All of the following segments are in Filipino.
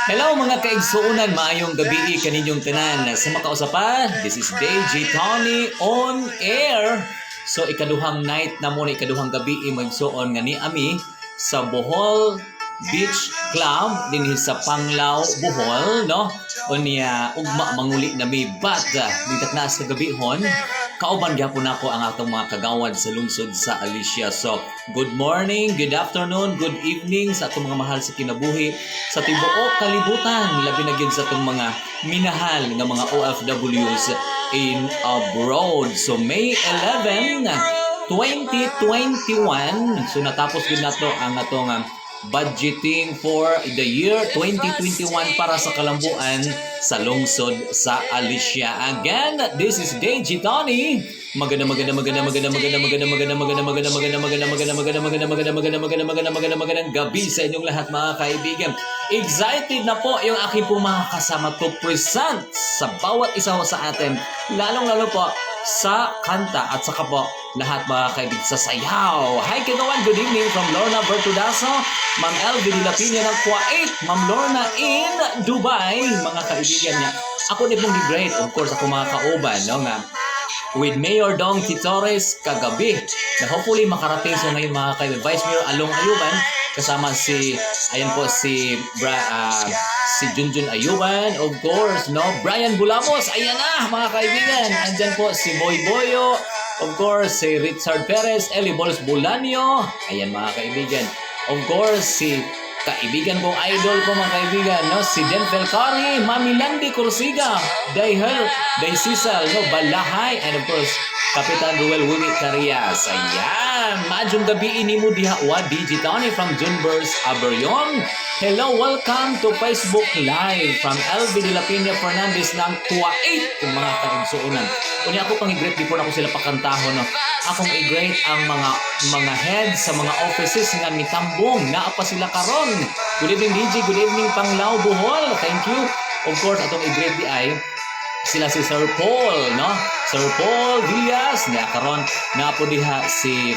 Hello mga kaigsuunan, maayong gabi kaninyong tanan. Sa makausapan, this is DJ Tony on air. So ikaduhang night na muna, ikaduhang gabi magsuon nga ni Ami sa Bohol Beach Club dinhi sa Panglao, Bohol, no? Unya ugma manguli na may bata dito na sa gabihon. Kauban gyapon nako ang atong mga kagawad sa lungsod sa Alicia. So, good morning, good afternoon, good evening sa atong mga mahal sa kinabuhi sa tibuok kalibutan, labi na gyud sa atong mga minahal nga mga OFWs in abroad. So, May 11, 2021. So, natapos gyud nato ang atong budgeting for the year 2021 para sa kalambuan sa lungsod sa Alicia. Again, this is DJ Tony. Magandang gabi sa inyong lahat mga kaibigan. Excited na po yung aking po mga kasama to present sa bawat isa sa atin, lalong-lalo po sa kanta at saka po lahat mga kaibigan sa sayaw. Hi kagawan, good evening from Lorna Bertudaso, Ma'am Elvie de la Piña ng Kuwait, Ma'am Lorna in Dubai, mga kaibigan niya. Ako din pong great, of course, ako mga kauban, no, nga, with Mayor Dong Torres kagabi, na hopefully makarating sa ngayon mga kaibigan. Vice Mayor Along Ayuban, kasama si, ayan po, si Junjun Ayuban, of course, no? Brian Bulamos, ayan na, mga kaibigan. Andyan po si Boy Boyo, of course, si Richard Perez, Eli Bolos Bulanio, ayan mga kaibigan. Of course, si kaibigan kong idol ko mga kaibigan, no? Si Denfel Cari, Mami Landy Corsiga, Day Cecil, no? Balahay, and of course, Kapitan Ruel Wumi Carias. Ayan, madyong gabi ini mo diha wa DJ Tony from Junbers, Aberyon. Hello, welcome to Facebook Live from Elvie de la Piña Fernandez ng Kuwait, yung mga kaigsuunan. Kunya ako pang i-greet before ako sila pakantahon, no? Akong i-greet ang mga head sa mga offices nga mitambong, naa pa sila karon. Good evening DJ, good evening Panglao Bohol. Thank you. Of course, atong i-greet di ay sila si Sir Paul, no? Sir Paul Diaz, na karon na po diha si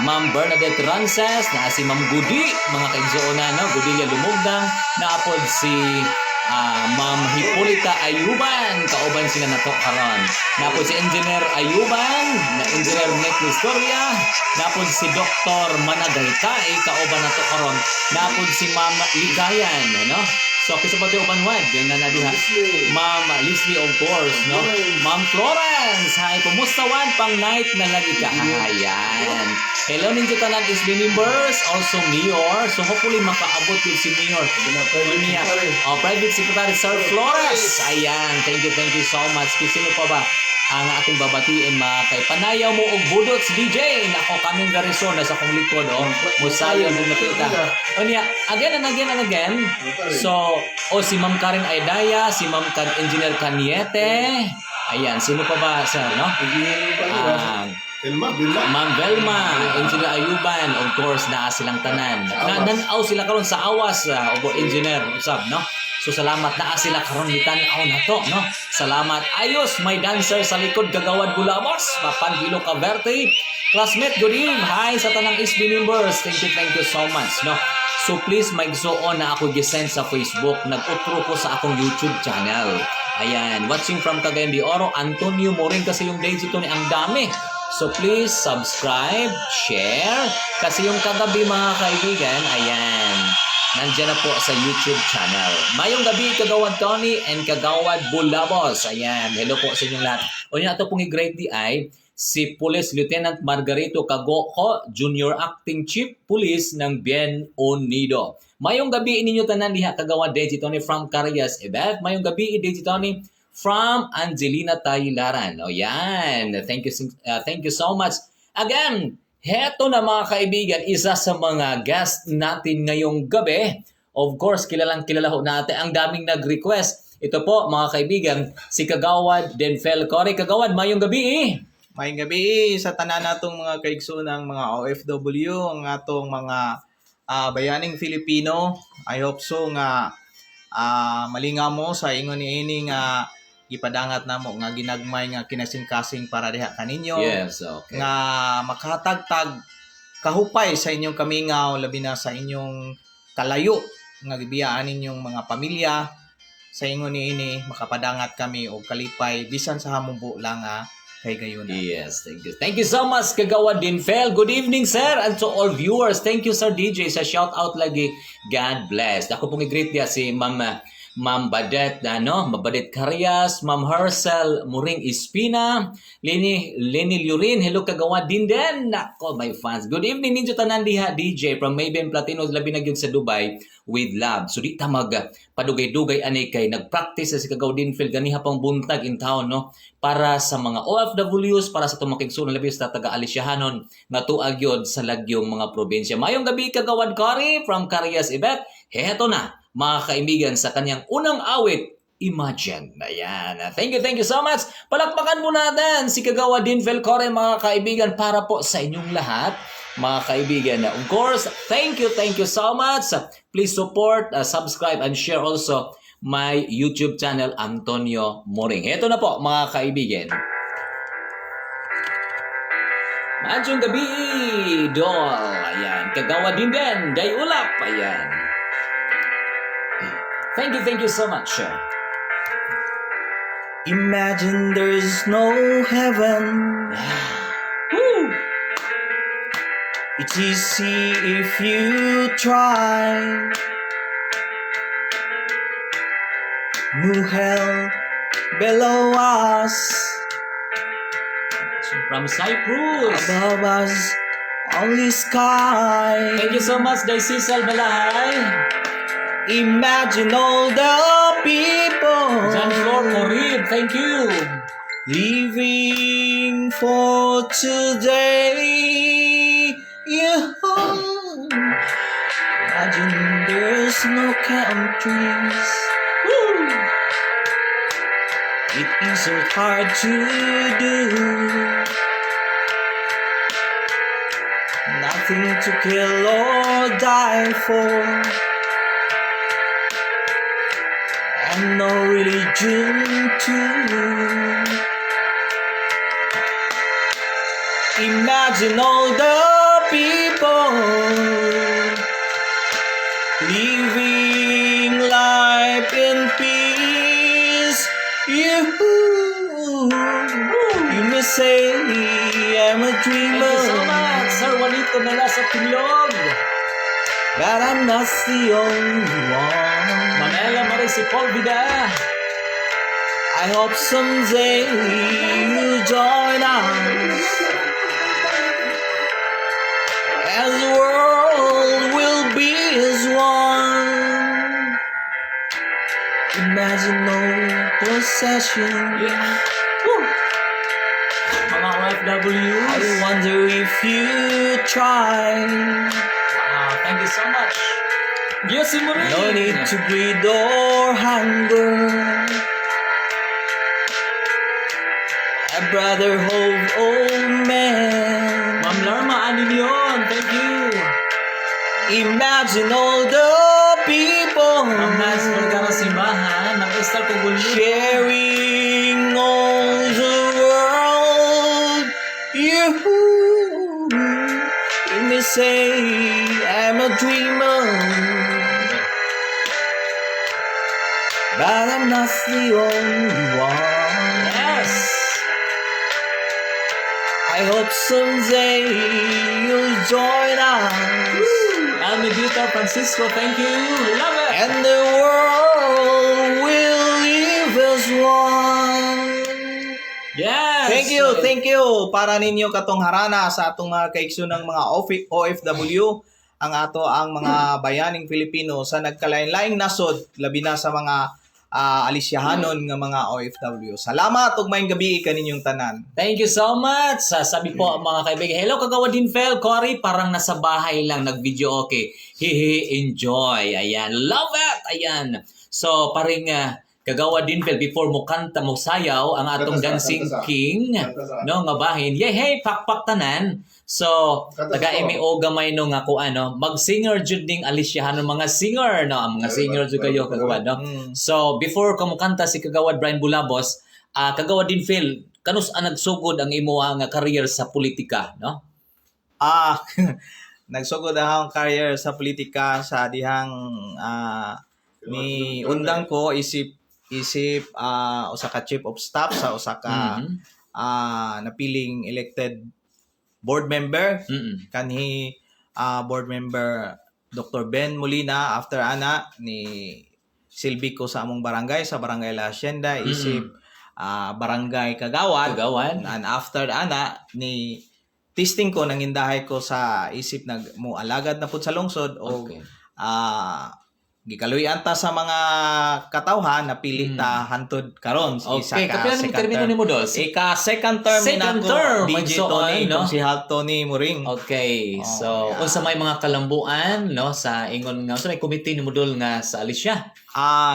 Ma'am Bernadette Rances, na si Ma'am Gudi, mga kaigsuonan, no? Gudiya Lumugdang, na po si Ma'am Hipolita Ayuban, kauban sila na to karon. Na po si Engineer Ayuban, na Engineer Nick Historia, na po si Dr. Managaytay, kauban na to karon. Na po si Ma'am Ligayan, no? So, kisa ba ito upanwad? Yan na diha. Ma'am Leslie, of course, no? Ma'am Florence, hi, kumusta wan? Pang night na lagi ka. Ayan. Hello ninyo tanan is members, also Mayor. So, hopefully makaabot yun si Mayor. Private Secretary Sir Flores. Ayan, thank you so much. Sino pa ba ang ating babatiin mga kay panayaw mo og budot si DJ nako kaming garison nasa kong likod musayon mo nakita unya again and again. So si Ma'am Karen Aidaya, si Ma'am Engineer Caniete, ayan, sino pa ba sir, no? Ma'am Velma, Engineer Ayuban, of course, naa silang tanan. Nanaw sila karon sa awas, engineer, usab, no? So salamat naa sila karon mitanaw na to, no? Salamat. Ayos, may dancer sa likod Gagawad Bulamos, Papangilo Caverte, classmate, good evening. Hi sa tanang SB members. Thank you so much, no? So please magsuon na ako gisend sa Facebook, nag-utro ko sa akong YouTube channel. Ayan, watching from Cagayan de Oro, Antonio Morin kasi yung days ito ni ang dami. So please subscribe, share, kasi yung kagabi mga kaibigan, ayan, nandiyan na po sa YouTube channel. Mayong gabi, Kagawad Tony and Kagawad Bulabos. Ayan, hello po sa inyong lahat. O yun, ito pong i-grade di ay si Police Lieutenant Margarito Cagoco, Junior Acting Chief Police ng Bien Unido. Mayong gabi ninyo tanan diha Kagawad DJ Tony from Carias, Ebeth. Mayong gabi DJ Tony from Angelina Taylaran. O yan, thank you so much. Again, heto na mga kaibigan, isa sa mga guest natin ngayong gabi. Of course, kilalang kilala ho natin. Ang daming nag-request. Ito po mga kaibigan, si Kagawad Denfel Cari. Kagawad, mayong gabi. Mayong gabi sa tanan natong mga kaigsoonang mga OFW, ang atong mga bayaning Filipino. I hope so nga malingaw mo sa ingon niini nga ipadangat namo nga ginagmay nga kinasing-kasing para diha kaninyo. Yes, okay. Nga makahatag-tag kahupay sa inyong kamingaw labi na sa inyong kalayo nga gibiyaan ninyong mga pamilya sa ingon niini makapadangat kami og kalipay bisan sa hamumbo lang kay gayuna. Yes, thank you. Thank you so much, Kagawa Dinfel. Good evening, sir, and to all viewers. Thank you, Sir DJ, sa shout out lagi. God bless. Ako pong i-greet niya si Ma'am Badet, Mabadet Carias, Ma'am Hercel Muring Espina, Lenny Lurin, hello Kagawa din din. Nako, my fans. Good evening ninyo tanan diha, DJ from Mayben Platino, labi na gyud sa Dubai with love. So di ta mag padugay-dugay ani kay nagpractice si Kagawa Dinfel ganiha pang buntag in town, no, para sa mga OFWs, para sa tumakigsunon labi sa taga Alisyahanon nga tuag yod sa lagyong mga probinsya. Mayong gabi Kagawad Cory from Carias Ibet. Heto na mga kaibigan sa kanyang unang awit, Imagine. Ayan. Thank you so much. Palakpakan mo natin si Kagawa Dinfel Cory, mga kaibigan, para po sa inyong lahat, mga kaibigan. Of course, thank you so much. Please support, subscribe, and share also my YouTube channel, Antonio Moring. Ito na po, mga kaibigan. Madyong gabi, Dol. Ayan. Kagawa din din. Day ulap. Ayan. Thank you so much. Imagine there's no heaven. Woo! It's easy if you try. No hell below us. From Cyprus. Above us, only sky. Thank you so much, Day Cecil Balahay. Imagine all the people John Flor Morib, thank you. living for today. Yeah. Imagine there's no countries. Woo! It isn't hard to do. Nothing to kill or die for. And no religion too. Imagine all the people living life in peace. You may say I'm a Thank dreamer, you so much, Sir Juanito Mela sa Pilog. but I'm not the only one. Manela Marisipol Vida. I hope someday you'll join us, as the world will be as one. Imagine no possession. Yeah. Woo! Mga OFWs. I wonder if you try. Wow, thank you so much. Yossi Morin. No need to greed or hunger. A brotherhood, old man. Ma'am Larma Aninion, thank you. Imagine all the people Ma'am Nas Vergara Simbahan, nag-star ko gulyo. sharing all the world. You may say I'm a dreamer, but I'm not the only one. Yes. I hope someday you'll join us, Almedita Francisco, thank you. Love it. and the world will live as one. Yes. Thank you para ninyo katong harana sa atong mga kaigsunang mga OFW, ang mga bayaning Filipino sa nagkalain-laing nasod, labi na sa mga Alisyahanon nga mga OFW. Salamat ug maayong gabi kaninyong tanan. Thank you so much. Sabi po mga kaibigan, hello Kagawa Dinfel Cory, parang nasa bahay lang nag-video okay. Hehe, enjoy. Ayan, love it. Ayan. So, paring Kagawa Dinfel, before mo kanta mo sayaw ang atong dancing king, no, nga bahin. Yay, hey, pakpak tanan. So, taga-emi o gamay no nga ko mag-singer jud ning Alisyahanon mga singer, no, ang mga singer jud kayo Kagawad, no. So, before ka mo kanta si Kagawad Brian Bulabos, Kagawad Dinfel, kanus nagsugod ang imo nga career sa politika, no? nagsugod akong career sa politika sa dihang ni undang ko isip usa ka chief of staff sa usa ka Mhm. napiling elected board member Mm-mm. kanhi board member Dr. Ben Molina. After ana ni silbi ko sa among barangay sa barangay La Hacienda isip barangay Kagawad. Kagawad. And after ana ni testing ko nangindahay ko sa isip mo alagad na pud sa lungsod o Okay. gikaluyan ta sa mga katawhan napili ta hantud karon Okay, kapila naman termino ni mo, Dos? Ika second term Second nako term, DJ magsuon, Tony no? si Hal Tony Muring. Okay, so yeah. unsa may mga kalambuan no sa ingon nga unsa may committee ni Modol nga sa Alicia?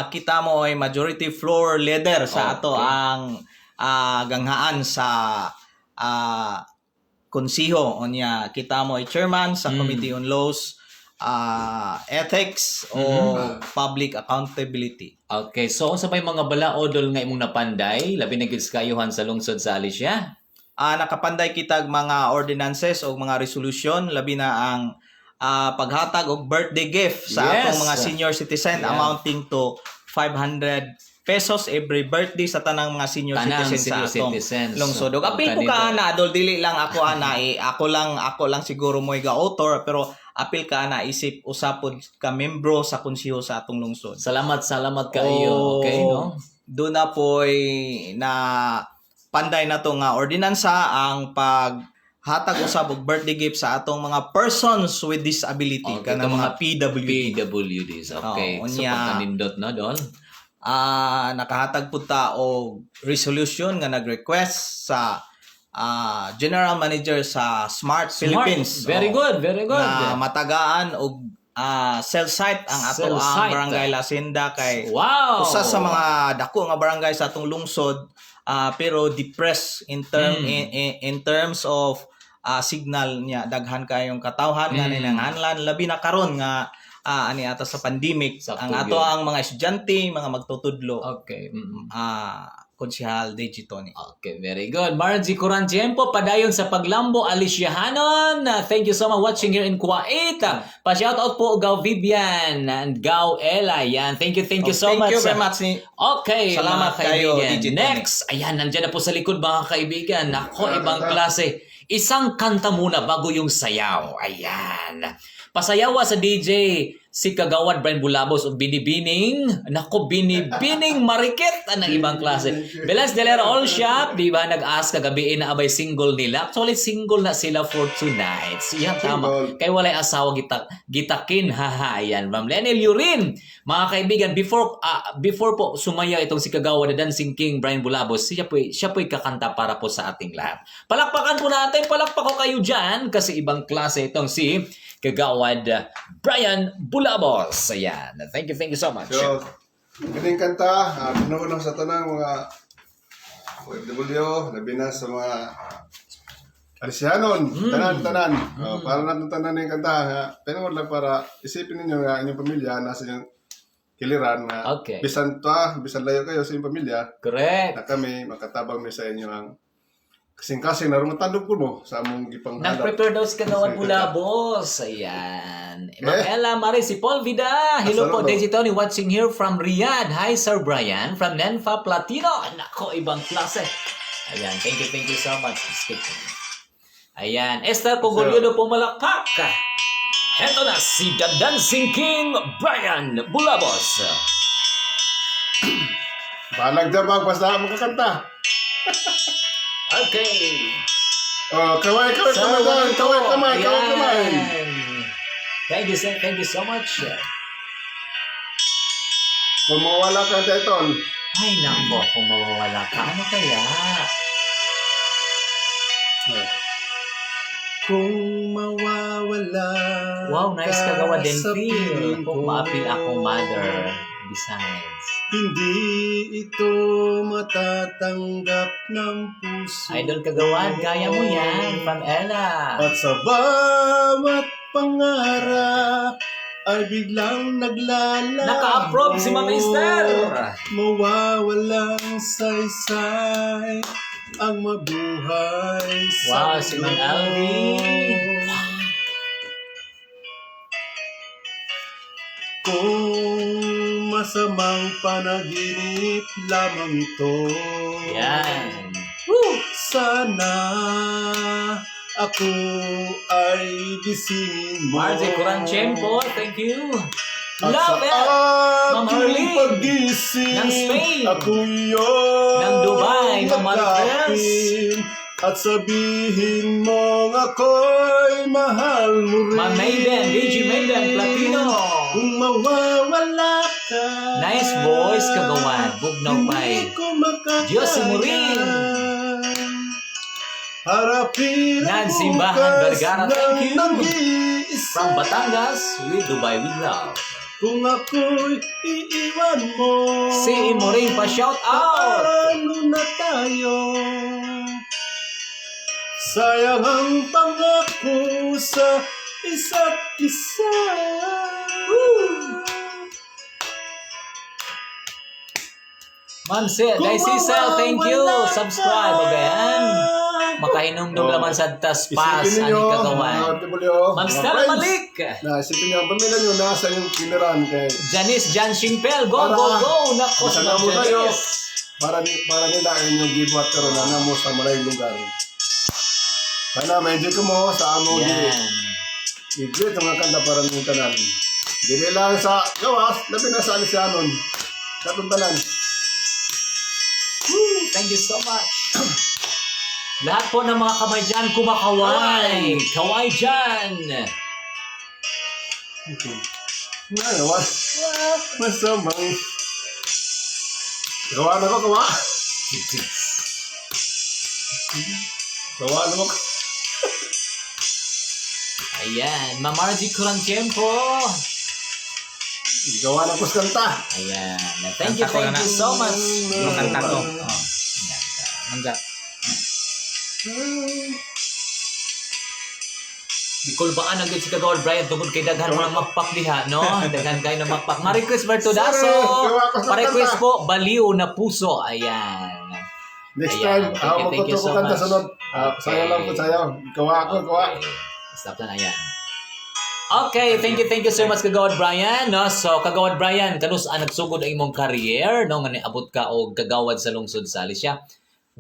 Kita mo ay majority floor leader sa ato Okay. ang ganghaan sa konsiho unya kita mo ay chairman sa Committee on Laws, Ethics o Public Accountability. Okay, so unsa may mga balaodol nga imong napanday labi na gid sa kayuhan sa lungsod sa Alicia? Nakapanday kitag mga ordinances o mga resolution labi na ang paghatag og birthday gift sa Yes. atong mga senior citizen Yeah. amounting to 500 pesos every birthday sa tanang mga senior Tanang citizen senior sa atong citizens. lungsod. So, Og apil ko kanito. ka ana adol dili lang ako ana ako lang siguro mo ga author pero apil ka ana isip usapod ka membro sa konsiho sa atong lungsod. Salamat kayo. Okay, no? Doon na po'y na panday na to nga ordinansa ang paghatag usab og birthday gift sa atong mga persons with disability Okay, kanang mga PWD. PWDs. Okay. Oo, So unya. pagkanindot na Dol. Nakahatag po ta og resolution nga nag-request sa General Manager sa Smart Philippines. Very good, very good. Na matagaan og cell site ang ato Cell ang site. Barangay La Hacienda kay Wow. usa sa mga dako nga barangay sa atong lungsod pero depressed in terms of signal niya daghan kayong katawhan nga ninanghanlan labi na karon nga ani ata sa pandemic Sakto ang ato gyud. ang mga estudyante mga magtutudlo Okay. Konsehal DJ Tony. Okay, very good. Margie Corantiempo, padayon sa Paglambo, Aliciahanon. Thank you so much watching here in Kuwait. Pa-shoutout po, Gaw Vivian and Gaw Ella. Yan. Thank you so much. Thank you very much ni Okay, Salamat mga kayo, kaibigan. DJ Tony. Next, ayan, nandyan na po sa likod mga kaibigan. Ako, ibang klase. Isang kanta muna bago yung sayaw. Ayan. Pasayawa sa DJ si Kagawad Brian Bulabos o Binibining. Nako, Binibining Marikit ng ibang klase. Belas Delera All Shop, di ba, nag-ask kagabi na abay single nila. Actually, single na sila for tonight. Siya, tama. Kaya walay asawa gitakin, haha. Ayan, Ma'am Lenel Yurin. Mga kaibigan, before po sumaya itong si Kagawad na Dancing King Brian Bulabos, siya po'y kakanta para po sa ating lahat. Palakpakan po natin, palakpak ko kayo dyan kasi ibang klase itong si Kagawad Brian Bulabos. Ayan. Thank you so much. So, galing kanta, pinuuno sa tanang mga OFW, labi na sa mga Alicianon, tanan. Para natin tanan yung kanta, pinuuno lang para isipin ninyo nga inyong pamilya, nasa inyong kiliran na Okay. bisan layo kayo sa inyong pamilya, Correct. na kami makatabang mi sa inyo ang kasing-kasing na rumatandog po mo sa among gipanghalap. Nag-prepare daw si Kagawad Bulabos. Ayan. Ma'am Ella Marie, si Paul Vida. Hello po, Assalamu. Digitoni watching here from Riyadh. Hi, Sir Brian from Nenfa Platino. Nako, ibang klase. Ayan, thank you so much. Ayan, Esther Cogoliodo pumalakpak. Heto na si The Dancing King Brian Bulabos. Balag jabag, basta mo kakanta. Okay. Kaway, kamay. Thank you so much. Kung mawala ka, Teton. Ay, nako, kung mawawala ka, ano kaya? Kung mawawala Wow, nice Kagawa din sa feel. piling Kung ko, maapil akong mother. Besides. hindi ito matatanggap ng puso. Idol Kagawan, kaya mo yan. From Ella. At sa bawat pangarap ay biglang naglalakad. Naka-approve si Ma'am Esther. Mawawalang saysay ang mabuhay Wow, sa si Ma'am Alvin. kung masamang panaginip lamang ito. Yan. Sana ako ay gisingin mo. Margie Curancempo, thank you. At Love it! sa Ma'am aking Arlene, pag-gising, ng Spain, ako iyon ng Dubai, Ma'am Marquez. yakapin, at sabihin mong ako'y mahal mo rin. Ma'am Maiden, DJ Maiden, Platino. Kung mawawala ka, Nice voice, kagawan. Bugnaw pa'y. hindi ko makakaya. Diyos si Murin. Harapin ang Nan Simbahan bukas Vergara, ng thank you. nag-iisa. From Batangas, with Dubai with love. Kung ako'y iiwan mo, Si Imoring pa shout out. paano na tayo? Sayang ang pangako sa isa't isa. Ma'am Cecil, thank you. Subscribe, again. Makahinumdum laman sa taspas, Isipin ani ninyo, kagawan. mga TWO, Ma'am mga Stella friends, Malik. na isipin niyo, ang pamilya niyo nasa yung kiliran kay Janice Jan Shingpel, go, Para- go, go. Nako, Isa si na Ma'am mo kayo. Janice. para nila yung gibuhat karon na mo sa malayong lugar. Sana ma-enjoy ko mo sa among Yan. i-greet ang mga kanta para ng tanan. Dili lang sa gawas, labi na sa Alisianon. Katuntanan. Thank you so much. Lahat po ng mga kamay dyan, kumakaway. Kaway dyan. Ngayon, masamang. Gawa na ko, gawa. Gawa na ko. Ayan, Ma'am Margie Curancempo. Gawa na ko sa kanta. Ayan. Thank you so much. Yung kanta ko. Mangga. Ikol baan ang si Kagawad Brian tungkol kay daghan mo ng magpak diha, no? Daghan kayo ng magpak. Ma-request Bertudaso. Pa-request po, baliw na puso. Ayan. Next Ayan, time, thank you magkuto so ko kanta much. sunod. Sayo lang po sayo. Gawa ko, gawa. Okay. Stop na, ayan. Okay, thank you so much Kagawad Brian, no? So Kagawad Brian, kanus nagsugod ang imong career, no? Nga niabot ka og kagawad sa lungsod sa Alicia.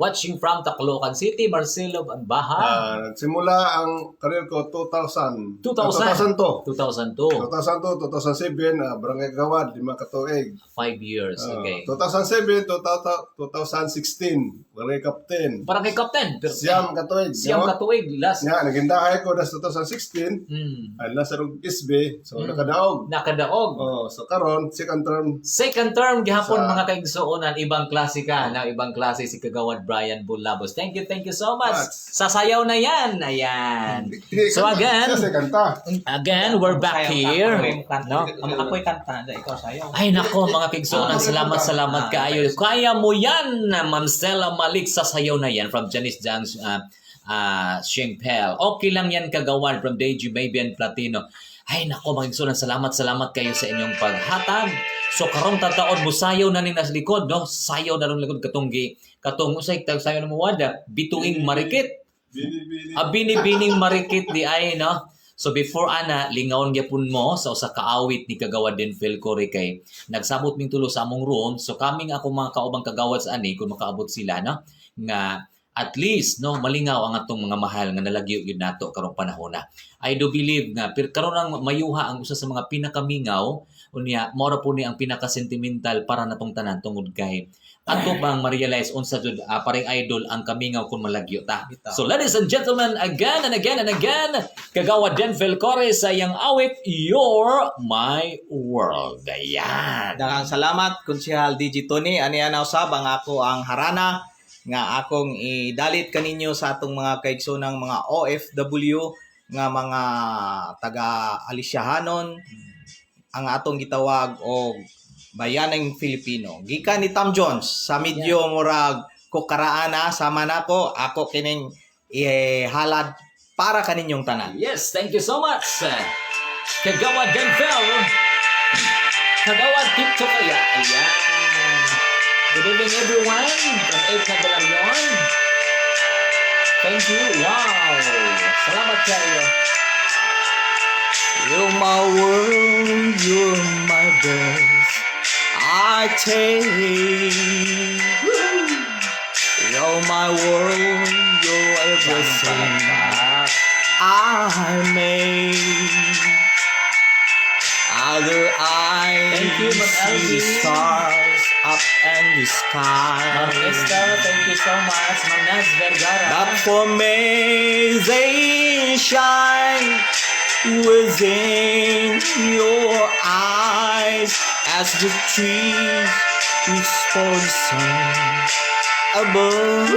Watching from Tacloban City, Marcelo Banbaha. Nagsimula ang career ko 2000. 2000. 2002. 2002. 2002, 2007, Barangay Gawad, 5 katuig. 5 years, okay. 2007, 2016, Barangay Captain. Parang kay Captain. Siyam katuig. Siyam katuig, last. Nga, nagindahay ko das 2016. Ay nasa rug isbe, so nakadaog. Nakadaog. Oh, so karon second term. Second term, gihapon Sa- mga kaigsuonan, ibang klase ka, na ibang klase si Kagawad Brian Bulabos. Thank you so much. Sasayaw na yan. Ayan. So again, Siya kanta. we're back here. No? Ang ako'y kanta, ikaw sayo. Ay nako mga kaigsuonan, salamat kaayo. Kaya mo yan, Ma'am Stella Malik, sasayaw na yan from Janice Jans Shimpel. Okay lang yan Kagawad from DJ Mabian Platino. Ay nako mga kaigsuonan, salamat kayo sa inyong paghatag. So karong tataon mo sayaw na ni nas likod, no? Sayaw na rin likod katong usay tag sayaw na mo wada, bituing marikit. Bini-bini. Binibining marikit di ay, no? So before ana, lingawon gyapon mo sa usa ka awit ni Kagawad Denfel Corre kay nagsabot ming tulo sa among room. So kaming ako mga kaubang kagawad sa ani kung makaabot sila, no? Nga at least no malingaw ang atong mga mahal nga nalagyo gyud nato karong panahon na. I do believe nga karon ang mayuha ang usa sa mga pinakamingaw unya mao po ni ang pinaka-sentimental para natong tanan tungod kay ato bang ma-realize unsa jud paring idol ang kamingaw kung malagyo ta. So ladies and gentlemen, again and again and again, Kagawad Denfel Corre sa iyang awit You're My World. Ayan. Daghang salamat Konsehal DJ Tony, ani ana usab ang ako ang harana nga akong idalit kaninyo sa atong mga kaigsoonang mga OFW nga mga taga Alisiahanon ang atong gitawag og Bayanang Filipino. Gikan ni Tom Jones sa medyo murag kukaraana sama nako ako kining halad para kaninyong tanan. Yes, thank you so much. Kagawad Denfel. Kagawad TikTok. Ayan. Good evening everyone. From 8 na Galarion. Thank you. Wow. Salamat kayo. You're my world, you're my best. I take. You're my world, you're everything I made. Other eyes Thank you, Ma'am see the Elvie. stars up in the sky. Ma'am Esther, thank you so much. Ma'am Naz Vergara. But for me, they shine within your eyes as the trees reach for the sun above.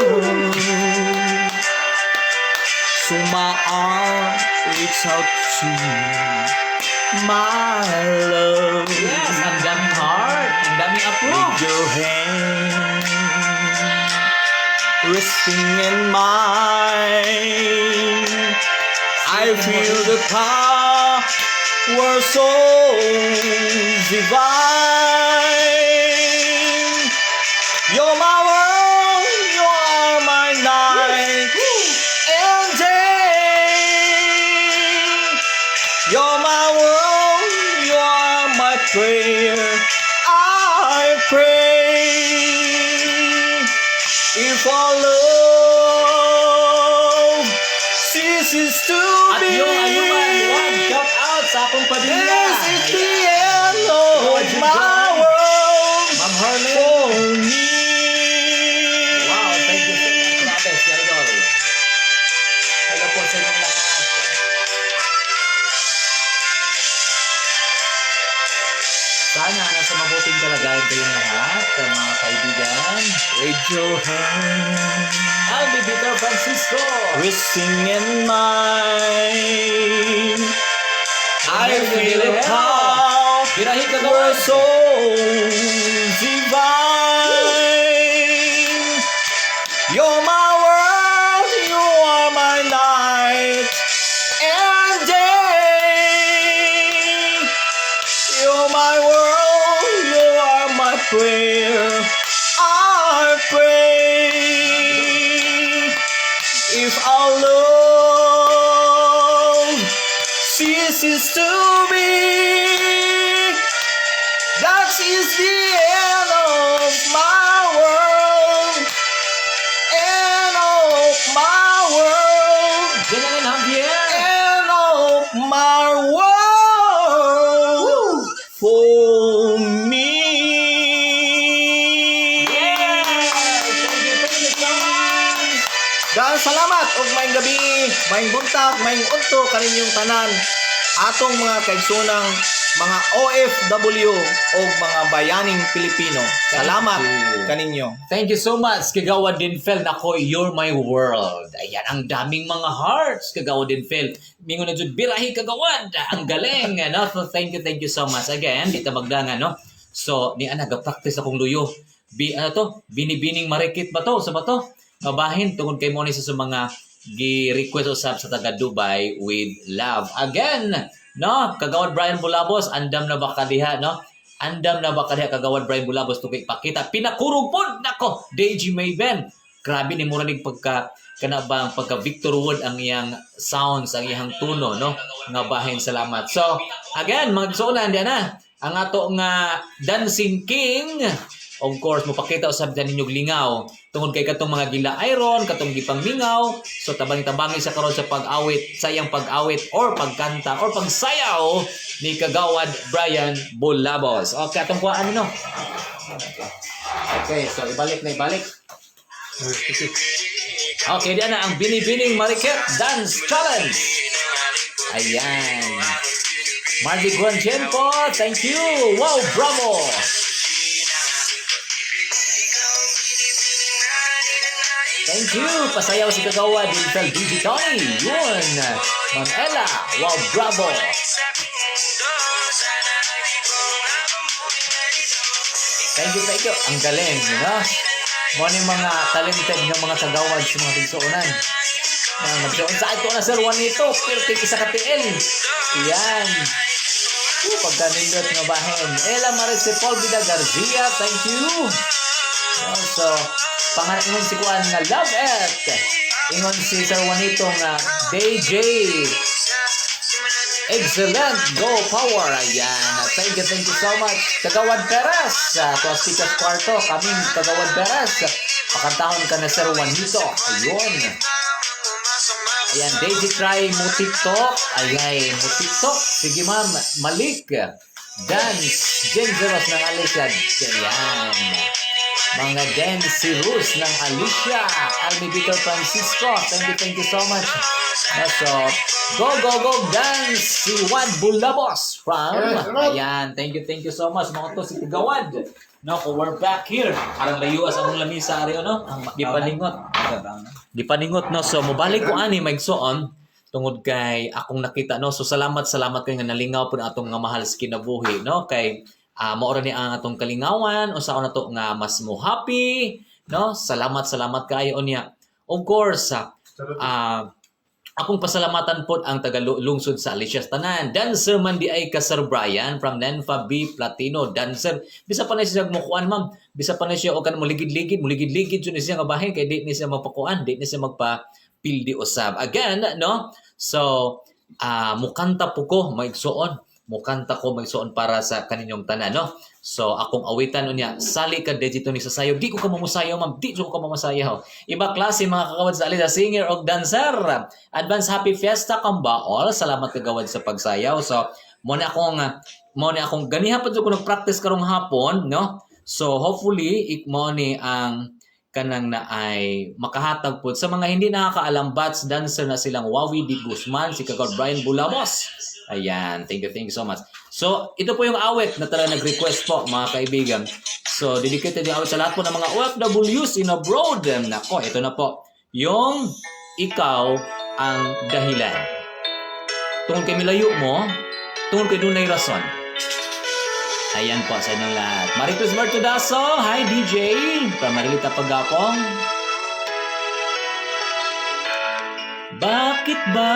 So my arm reach out to you, my love. Yes, ang daming heart. Ang daming approve. With your hand resting in mine, I feel the power so divine. You're my world, you are my night and day. You're my world, you are my prayer. I pray if our love ceases to At be. yung ayuman, one shout out sa akong padilla. This is the end of my world Ma'am Harley. for me. Wow, thank you so much. Grabe, si Idol. Hello po sa inyong lahat. Sana nasa mabuting kalagayan kayong lahat, mga kaibigan. Raise your hand, I'll be Peter Francisco. resting in mine. I feel a power Birahi ka We're gawa. so divine. You're my world, you are my night and day. You're my world, you are my prayer. I pray if our love ceases to be. That is the end of my world. End of my world. Jangan Javier. End of my world for me. Thank you so much. Dahil salamat og maayong gabi, maayong buntag, maayong udto kaninyong tanan. Atong mga kaigsunang mga OFW o mga bayaning Pilipino. Salamat you. kaninyo. Thank you so much, Kagawa Dinfel. Nako, you're my world. Ayan, ang daming mga hearts, Kagawa Dinfel. Mingo na dyan, birahi Kagawad. Ang galing. No? So, thank you so much. Again, dito magdangan, no? So, ni ana, practice akong luyo. Binibining marikit ba to? Sa ba to? Mabahin, tungkol kay Moni sa mga gi-request usab sa taga Dubai with love. Again, no? Kagawad Brian Bulabos, andam na ba kadiha, no? Andam na ba kadiha Kagawad Brian Bulabos to kay pakita. Pinakurog pod nako, DJ Mayben. Grabe ni mura ning pagka kana ba ang pagka Victor Wood ang iyang sounds, ang iyang tuno, no? Nga bahin, salamat. So, again, mga igsuonan diyan na. Ang ato nga Dancing King, of course, mapakita usab dyan ninyong lingaw. Tungod kay katong mga gila iron, katong gipang mingaw. So, tabang-tabangi sa karon sa pag-awit, sa iyang pag-awit or pagkanta or pagsayaw ni Kagawad Brian Bulabos. Okay, atong kuhaan no. Okay, so ibalik. Okay, diyan na ang Binibining Mariket Dance Challenge. Ayan. Mardi Guanchen po, thank you. Wow, bravo. Thank you. Pasayaw si Kagawa Dinfel DJ Tony. Yun. Ma'am Ella. Wow, bravo. Thank you. Ang galing, you know? Mo ni mga talented ng mga kagawad sa mga tigsuunan. Magsuon sa ito na Sir Juanito. Pirtik isa ka TL. Yan. Pagkanindot nga bahin. Ella Marisol Vida Garcia. Thank you. So, pangalan ingon si Kuan nga Love It. Ingon si Sir Juanito nga DJ. Excellent! Go Power! Ayan. Thank you so much. Kagawad Perez. Tuwas Tikas Kwarto. Kaming Kagawad Perez. Pakantahon ka na Sir Juanito. Ayun. Ayan. Daisy Cry mo TikTok. Ayan. Mo TikTok. Sige ma'am. Malik. Dance. Dangerous ng Alicia. Ayan. Mga Dance Rus ng Alicia. Almi Vitor Francisco. Thank you so much. So, go, dance! Si Wad Bulabos from... Ayan, thank you so much. Mga to si Tigawad. No, we're back here. Parang layuas ang lamisa ari no? Di paningot, no? So, mubalik ko ani, maigsoon. Tungod kay akong nakita, no? So, salamat kayo nga nalingaw po na atong nga mahal sa kinabuhi, no? Kay, maura ni ang atong kalingawan, o sa na to nga mas mo happy, no? Salamat kayo niya. Of course, akong pasalamatan po ang taga-lungsod sa Alicia Tanan. Dancer man di ay ka Sir Brian from Nenfa B Platino. Dancer. Bisa pa na siya mukuan, ma'am. Bisa pa na siya o kan mo ligid-ligid yun siya nga bahin kay di ni siya magpakuan, di ni siya magpa-pildi usab. Again, no? So, mukanta po ko maigsuon. Mukanta ko maigsuon para sa kaninyong tanan, no? So, akong awitan niya, sali ka dito ni sasayaw. Di ko ka mamasayaw, ma'am. Di ko ka mamasayaw. Iba klase mga kakawad sa alisa, singer o dancer. Advance Happy Fiesta Kambaol. Salamat kagawad sa pagsayaw. So, muna akong ganihan pa ko nag-practice karong hapon, no? So, hopefully, mo ni ang kanang na ay makahatag po sa mga hindi nakakaalam bats dancer na silang Wawi Di Guzman, si kagawad Brian Bulamos. Ayan, thank you so much. So, ito po yung awit na talaga nag-request po, mga kaibigan. So, dedicated yung awit sa lahat po ng mga OFWs in abroad. Nako, ito na po. Yung ikaw ang dahilan. Tungkol kay milayo mo, tungkol kay dunay rason. Ayan po sa inyong lahat. Maricruz Martudaso, hi DJ, from Marilita Pagapong. Bakit ba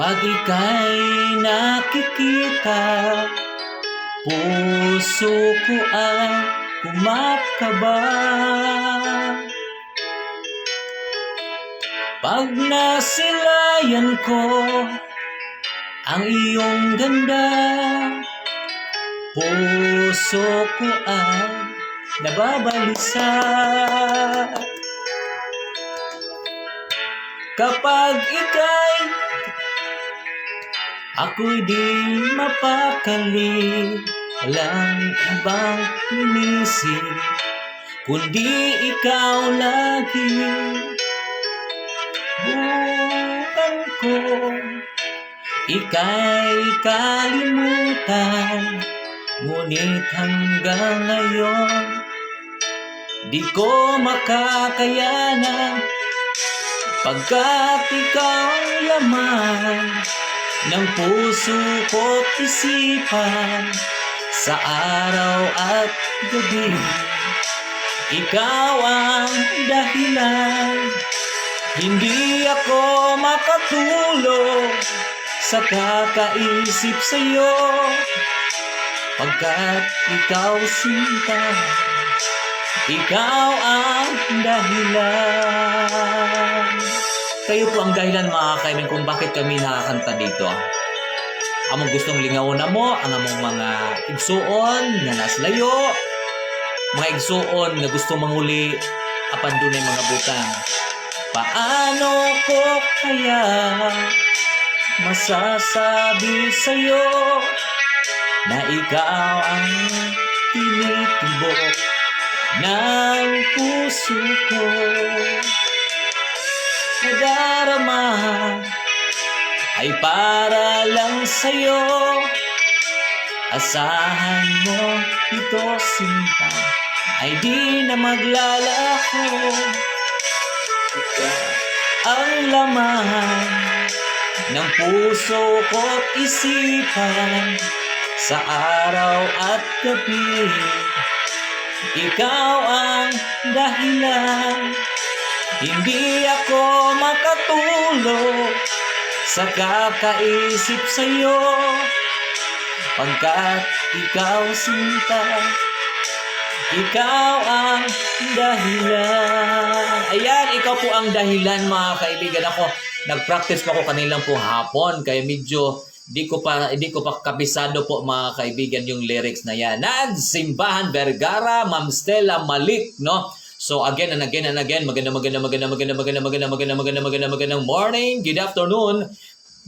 pag ika'y nakikita, puso ko ay kumakaba? Pag nasilayan ko ang iyong ganda, puso ko ay nababalisa. Kapag ika'y ako'y di mapakali, walang ibang inisip, kundi ikaw lagi. Bukan ko, ika'y kalimutan, ngunit hanggang ngayon, di ko makakayanan, pagkat ikaw ang laman ng puso ko't isipan sa araw at gabi. Ikaw ang dahilan, hindi ako makatulog sa kakaisip sa'yo, pagkat ikaw sinta, ikaw ang dahilan. Kayo po ang dahilan mga kaibigan kung bakit kami nakakanta dito. Among gustong lingawon na mo, ang among mga igsuon na naslayo, mga igsuon na gusto manguli, apan dunay mga butang. Paano ko kaya masasabi sa'yo na ikaw ang tinitibok ng puso ko? Nadarama ay para lang sa'yo, asahan mo ito sinta, ay di na maglalaho. Ikaw ang laman ng puso ko't isipan sa araw at gabi. Ikaw ang dahilan, hindi ako makatulog sa kakaisip sa'yo, pagkat ikaw sinta, ikaw ang dahilan. Ayan, ikaw po ang dahilan mga kaibigan. nag-practice pa ako kanilang po hapon kaya medyo di ko pa kabisado po mga kaibigan yung lyrics na yan. Simbahan Vergara, Ma'am Stella Malik, no? So again and again, magandang morning, good afternoon,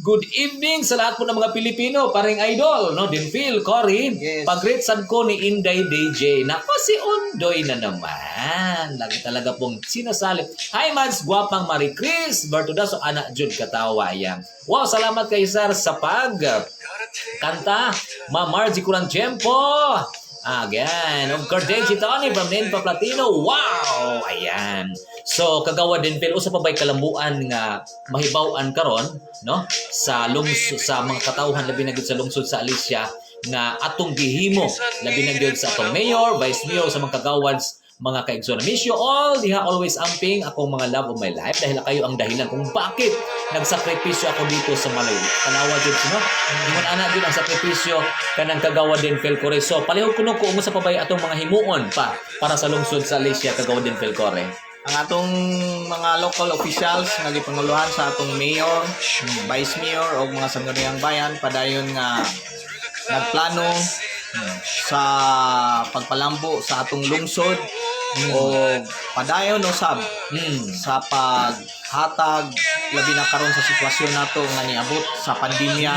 good evening sa lahat po ng mga Pilipino, paring idol, no? Dinfil, Cory, Yes. pag-greet sad ko ni Inday DJ. Nako si Undoy na naman. Lagi talaga pong sinasalip. Hi Mads, guwapang Marie Chris, Bertudaso, anak Jud Katawa yan. Wow, salamat kay Sir sa pag kanta. Ma Margie Curangtiempo. Again, of Cordeji Tony from Ninfa Platino. Wow! Ayan. So, kagawa din Phil, usa pa ba'y kalambuan nga mahibaw-an karon, no? Sa mga katawhan labi na gyud sa lungsod sa Alicia nga atong gihimo labi na gyud sa atong mayor, vice mayor sa mga kagawads, mga kaigsoon. Miss you all, diha always amping akong mga love of my life dahil kayo ang dahilan kung bakit nagsakripisyo ako dito sa Malawi. Tanawa jud no? Ingon ana jud ang sakripisyo kanang kagawa din Phil Corre. So palihog kuno ko unsa pa bay atong mga himuon pa para sa lungsod sa Alicia kagawa din Phil Corre. Ang atong mga local officials nga gipanguluhan sa atong mayor, vice mayor o mga sangguniang bayan padayon nga nagplano sa pagpalambo sa atong lungsod o padayon usab sa paghatag labi na karon sa sitwasyon nato nga niabot sa pandemya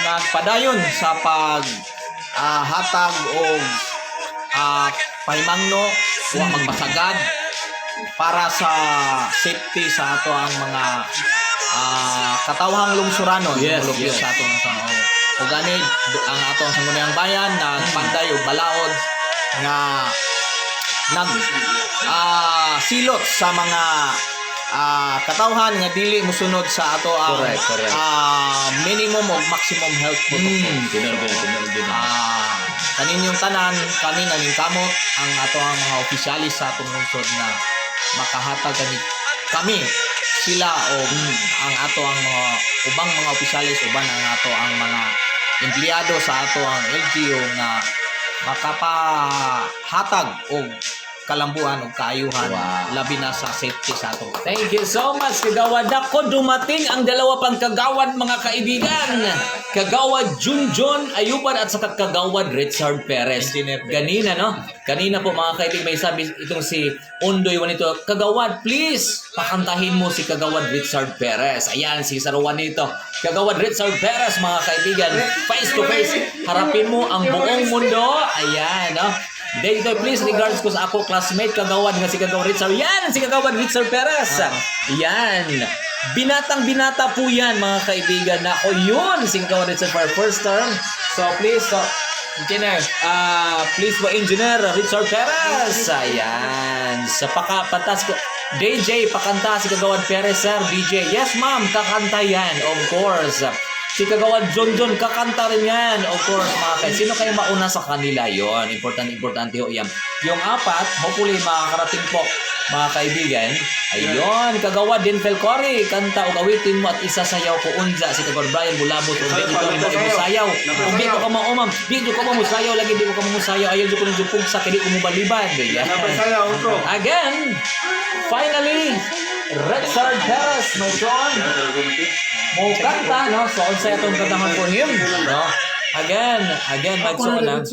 nagpadayon sa pag hatag og pahimangno wa magpasagad para sa safety sa ato ang mga katawhang lungsuranon Yes, mulupyo yes. sa ato o gani ang ato ang sangguniang bayan nagpanday og balaod nga silot sa mga katawhan nga dili mosunod sa ato ang Correct. minimum o maximum health protocol. Kaninyong tanan kami naningkamot ang ato ang mga opisyalis sa atong lungsod na makahatag kami sila o ang ato ang mga ubang mga opisyalis uban ang ato ang mga empleyado sa ato ang LGU nga makapahatag og kalambuan o kaayuhan labi na sa safety sa ato. Thank you so much, Kagawad. Ako dumating ang dalawa pang kagawad, mga kaibigan. Kagawad Junjun Ayuban at saka Kagawad Richard Perez. Engineer Perez. Ganina, no? Kanina po, mga kaibigan, may sabi itong si Undoy Juanito, Kagawad, please, pakantahin mo si Kagawad Richard Perez. Ayan, si Sir Juanito. Kagawad Richard Perez, mga kaibigan, face to face, harapin mo ang buong mundo. Ayan, no? Dito, please, regards ko sa ako classmate, Kagawad nga si Kagawad Richard. Yan, si Kagawad Richard Perez. Yan. Binatang-binata po yan, mga kaibigan. Ako yun, si Kagawad Richard Perez. First term. So, please, Engineer, please po, Engineer Richard Perez. Ayan. Sa pakapatas ko. DJ, pakanta si Kagawad Perez, sir. DJ, yes, ma'am, kakanta yan. Of course. Si Kagawad Junjun, kakanta rin yan. Of course, mga kaibigan. Sino kayo mauna sa kanila yon? Importante ho yan. Yung apat, hopefully makakarating po, mga kaibigan. Ayun, Kagawad Dinfel Cory, kanta o kawitin mo at isa sayaw ko unja. Si Kagawad Brian Bulabot, kung di ko musayaw. Kung di ko ka maumam, di ko ka musayaw, lagi di ko ka musayaw. Ayaw di ko nang jupog sa kaya di ko mubaliban. Again, finally, Richard Perez, my son. Mo kanta, no? So, unsay atong kantahan for him, no? Again, magsuon na.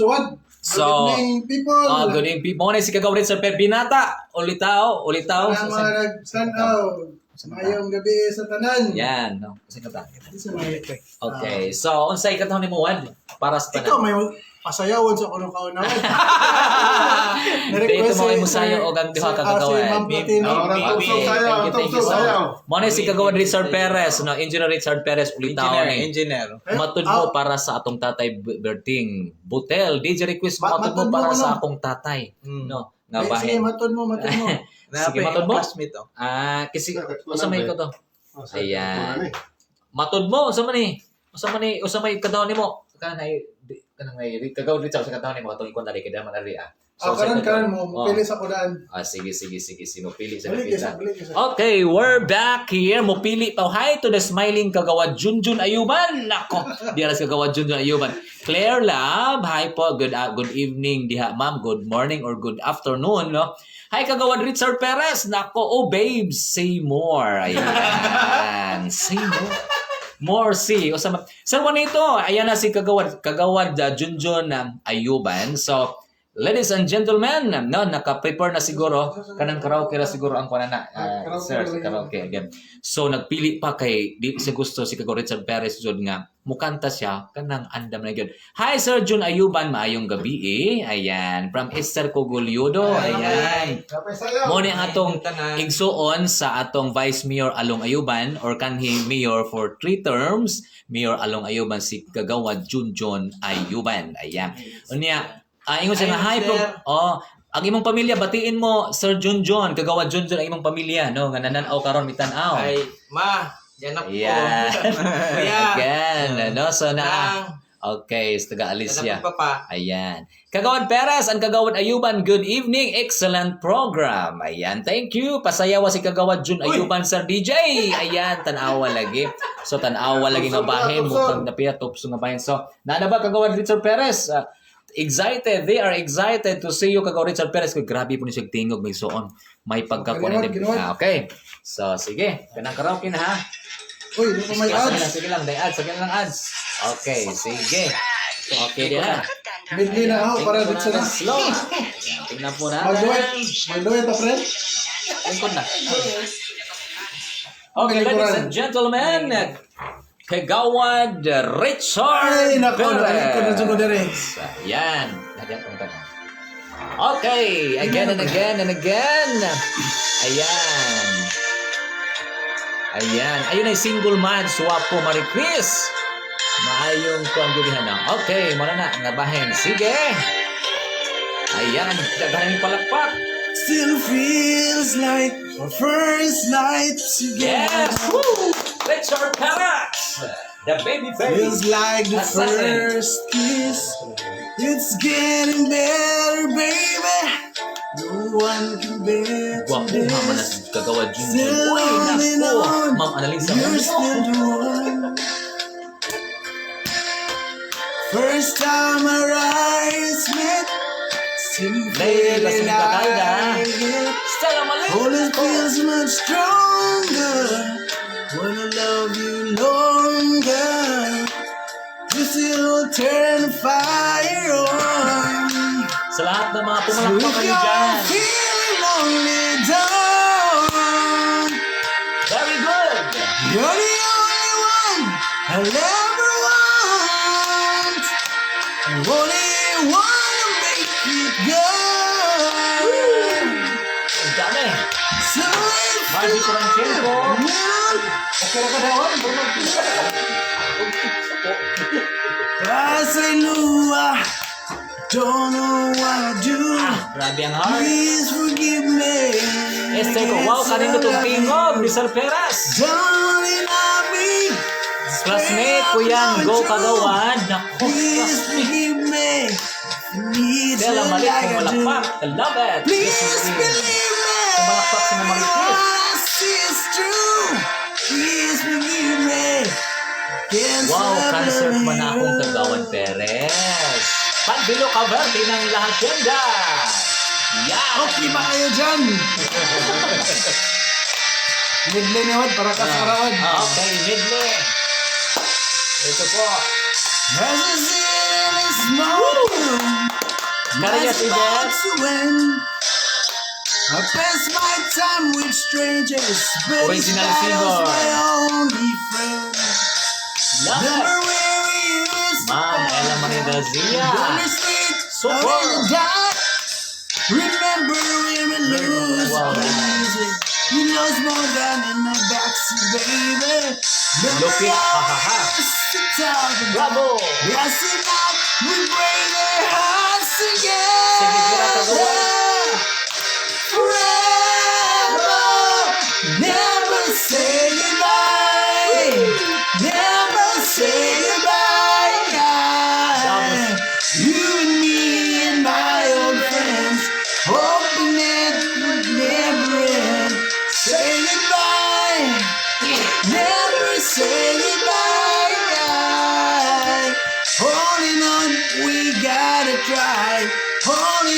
So, good evening, people. Good evening, people. Mo na si Kagawad Richard Perez, binata. Ulitaw. Mga nag-stand-out. Mayong gabi sa tanan. Yan, no? Kasi kanta. Isa may Okay, so, unsay kantahan ni mo, Wad? Para sa ikaw tanan. may pasayawan sa kunong kaunawan. Dito mo kayo musayo o gang diha ka Kagawad. Ma'am Platino. Thank you so much. Mo na si Kagawad Richard Perez, no? Engineer Richard Perez, ulitaw ni. Engineer. Matud mo para sa atong tatay Berting Butel. DJ request mo matud mo Matud mo, para ano? sa akong tatay. No, nga Sige, bahin. matod mo. Sige, matod mo. Classmate, oh. Kasi usa may ko to. Ayan. Matod mo, usa man ni. Usa may kadawon nimo. Kanang may Kagawad Richard sa kadawon nimo atong ikon dali kay daman ari. Karon mo, Oh. pili sa kudaan. Sige. Sino pili sa Balik isa, napitan? balik isa. Okay, we're back here. Mupili pa. Hi to the smiling kagawad Junjun Ayuban. Nako, di alas kagawad Junjun Ayuban. Claire Lab, hi po. Good evening diha, ma'am. Good morning or good afternoon, no? Hi kagawad Richard Perez. Nako, oh babes, say more. Ayan. Say more. More see. O sa nito, ayan na si kagawad Junjun Ayuban. So, ladies and gentlemen, no, naka-prepare na siguro, kanang karaoke na siguro ang panana, sir, karaoke again. So, nagpili pa kay, di siya gusto si Kago Richard Perez Jud nga, mukanta siya, kanang andam na yun. Hi, Sir Jun Ayuban, maayong gabi Ayan, from Esther Cogolyodo, ayan. Mo ni ang atong igsuon sa atong Vice Mayor Along Ayuban, or kanhi Mayor for 3 terms, Mayor Along Ayuban, si Kagawad Junjun Ayuban, ayan. Unya, ingon siya nga, hi po. Ang imong pamilya, batiin mo, Sir Junjun, Kagawad Junjun, ang imong pamilya, no? Nga nananaw karon mitanaw. Ay, ma, yan ako. Yan. Kuya. Again, ano? So na, Nang, okay, sa taga yan Alicia. ako papa. Ayan. Kagawad Perez, ang Kagawad Ayuban, good evening. Excellent program. Ayan, thank you. Pasayawa si Kagawad Jun Ayuban, Sir DJ. Ayan, tanawa lagi. So, tanawa lagi nga bahin. Mukhang napiya, tupso nga bahin. So, nana ba Kagawad Richard Perez? Excited. They are excited to see you, Kagawad Richard Perez. Kaya grabe po niya siya tingog. May suon. May pagkakunin. Okay. So, sige. Kanang karaoke na ha. Uy, di pa may ads. Sige lang, day ads. Sige lang ads. Okay, sige. Okay din na. Midlay na ako para dito na. Slow. Tingnan po natin. Magduet pa, friend. Lingkod na. Okay, ladies and gentlemen, Kagawad Richard Ay, nako, Perez. nabalik ko na dyan ko dere. Yan. Lagyan ko na. Okay, again and again and again. Ayan. Ayan. Ayun ay single man. Swapo Marie Chris. Maayong kuanggulihan na. Okay, muna na. Nabahin. Sige. Ayan. Dagahan yung palakpak. Still feels like our first night together. Yes! Woo! Richard Perez! The baby baby. Feels like the Assassin. first kiss. It's getting better, baby. No one can bear Gwapo to nga man na this. si Kagawad Junjun. Still Uy, on and naku. on. Ma'am Annalisa. You're still the one. First time our eyes met, still Lady, lasing feeling ka kalda. like it. Stella Malay. Oh, it feels much stronger when I love you longer. You still turn the fire on. Sa lahat ng mga So pumalakpak if kayo you're dyan. feeling lonely, don't. Very good. You're the only one I'll ever want. I only wanna make it good. Ang dami. So if Margie Coranchenko. Okay na ka dawan? I say no, I don't know what I do. Grabe ang heart. Please forgive me. Este ko, wow, kanino itong tingog ni Sir Perez. Darling, love me. Classmate ko yan, go Kagawad. Naku, Please classmate. forgive me. Need Stella to Malik, like I do. pumalakpak. I love it. Please Yes, believe me. pumalakpak si Marie Chris. Yes, it's true. Please forgive me. Can't Wow, stop concert loving ba na akong you. Kagawad Perez? Panbilo Caverte ng lahat ganda. Yan. Okay ba kayo dyan? Midlay na wad, para ka sa rawad. Okay, midley. Ito po. As I sit in a small room, Karias my Event. thoughts when I pass my time with strangers, but Original it's singer. my only friend. Love Remember it. where we used to Ma'am Ella Marie Garcia. on the street, Super. out in the dark. Remember when we lose Wow. music? You lost more than in the backseat, baby. Lupit, ha, ha, ha. Bravo. Yes, enough. We break their hearts together. Sige, tira, Kagawad. Forever. Never say goodbye. Never say goodbye. Tapos, You and me and my old friends.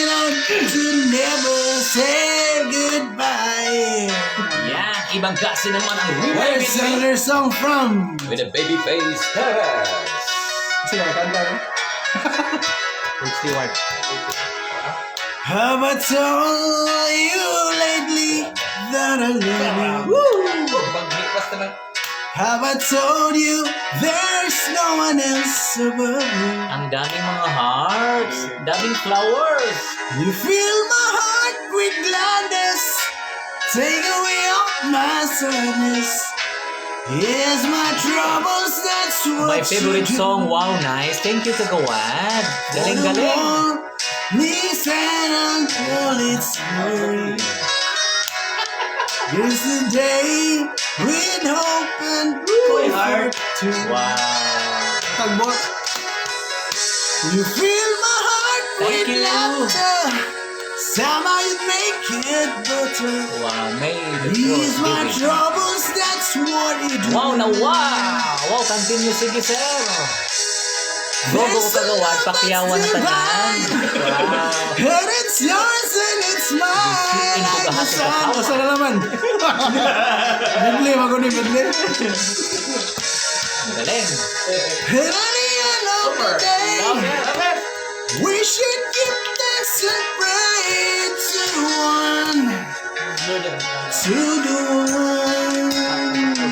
to never say goodbye. Yan, ibang klase naman ang Where's remix another song from? with a babyface Perez. Sino kanta, no? Stewart. Have I told you lately that I love you? Basta lang. Have I told you there's no one else above you? Ang daming mga hearts, daming flowers. You fill my heart with gladness, take away all my sadness. Here's my troubles, that's what My favorite you do. song, wow, nice. Thank you, Kagawad. Galing-galing. Me stand until it's glory. Here's the day with hope and comfort too. Wow. Tagbot. You fill my heart Thank with you. laughter. Somehow you make it better. Wow, made it Ease worth my living. troubles, that's what you do. Wow na wow! Wow, continue, sige sir. Go, go, Kagawad, pakyawan na tanan. Wow. And it's yours and it's mine. Into the heart of the house. Asa na naman? Bidli, maguni, bidli. Ang galing. And at the end of the day, Love it. we should give thanks and pray to the one, to the one.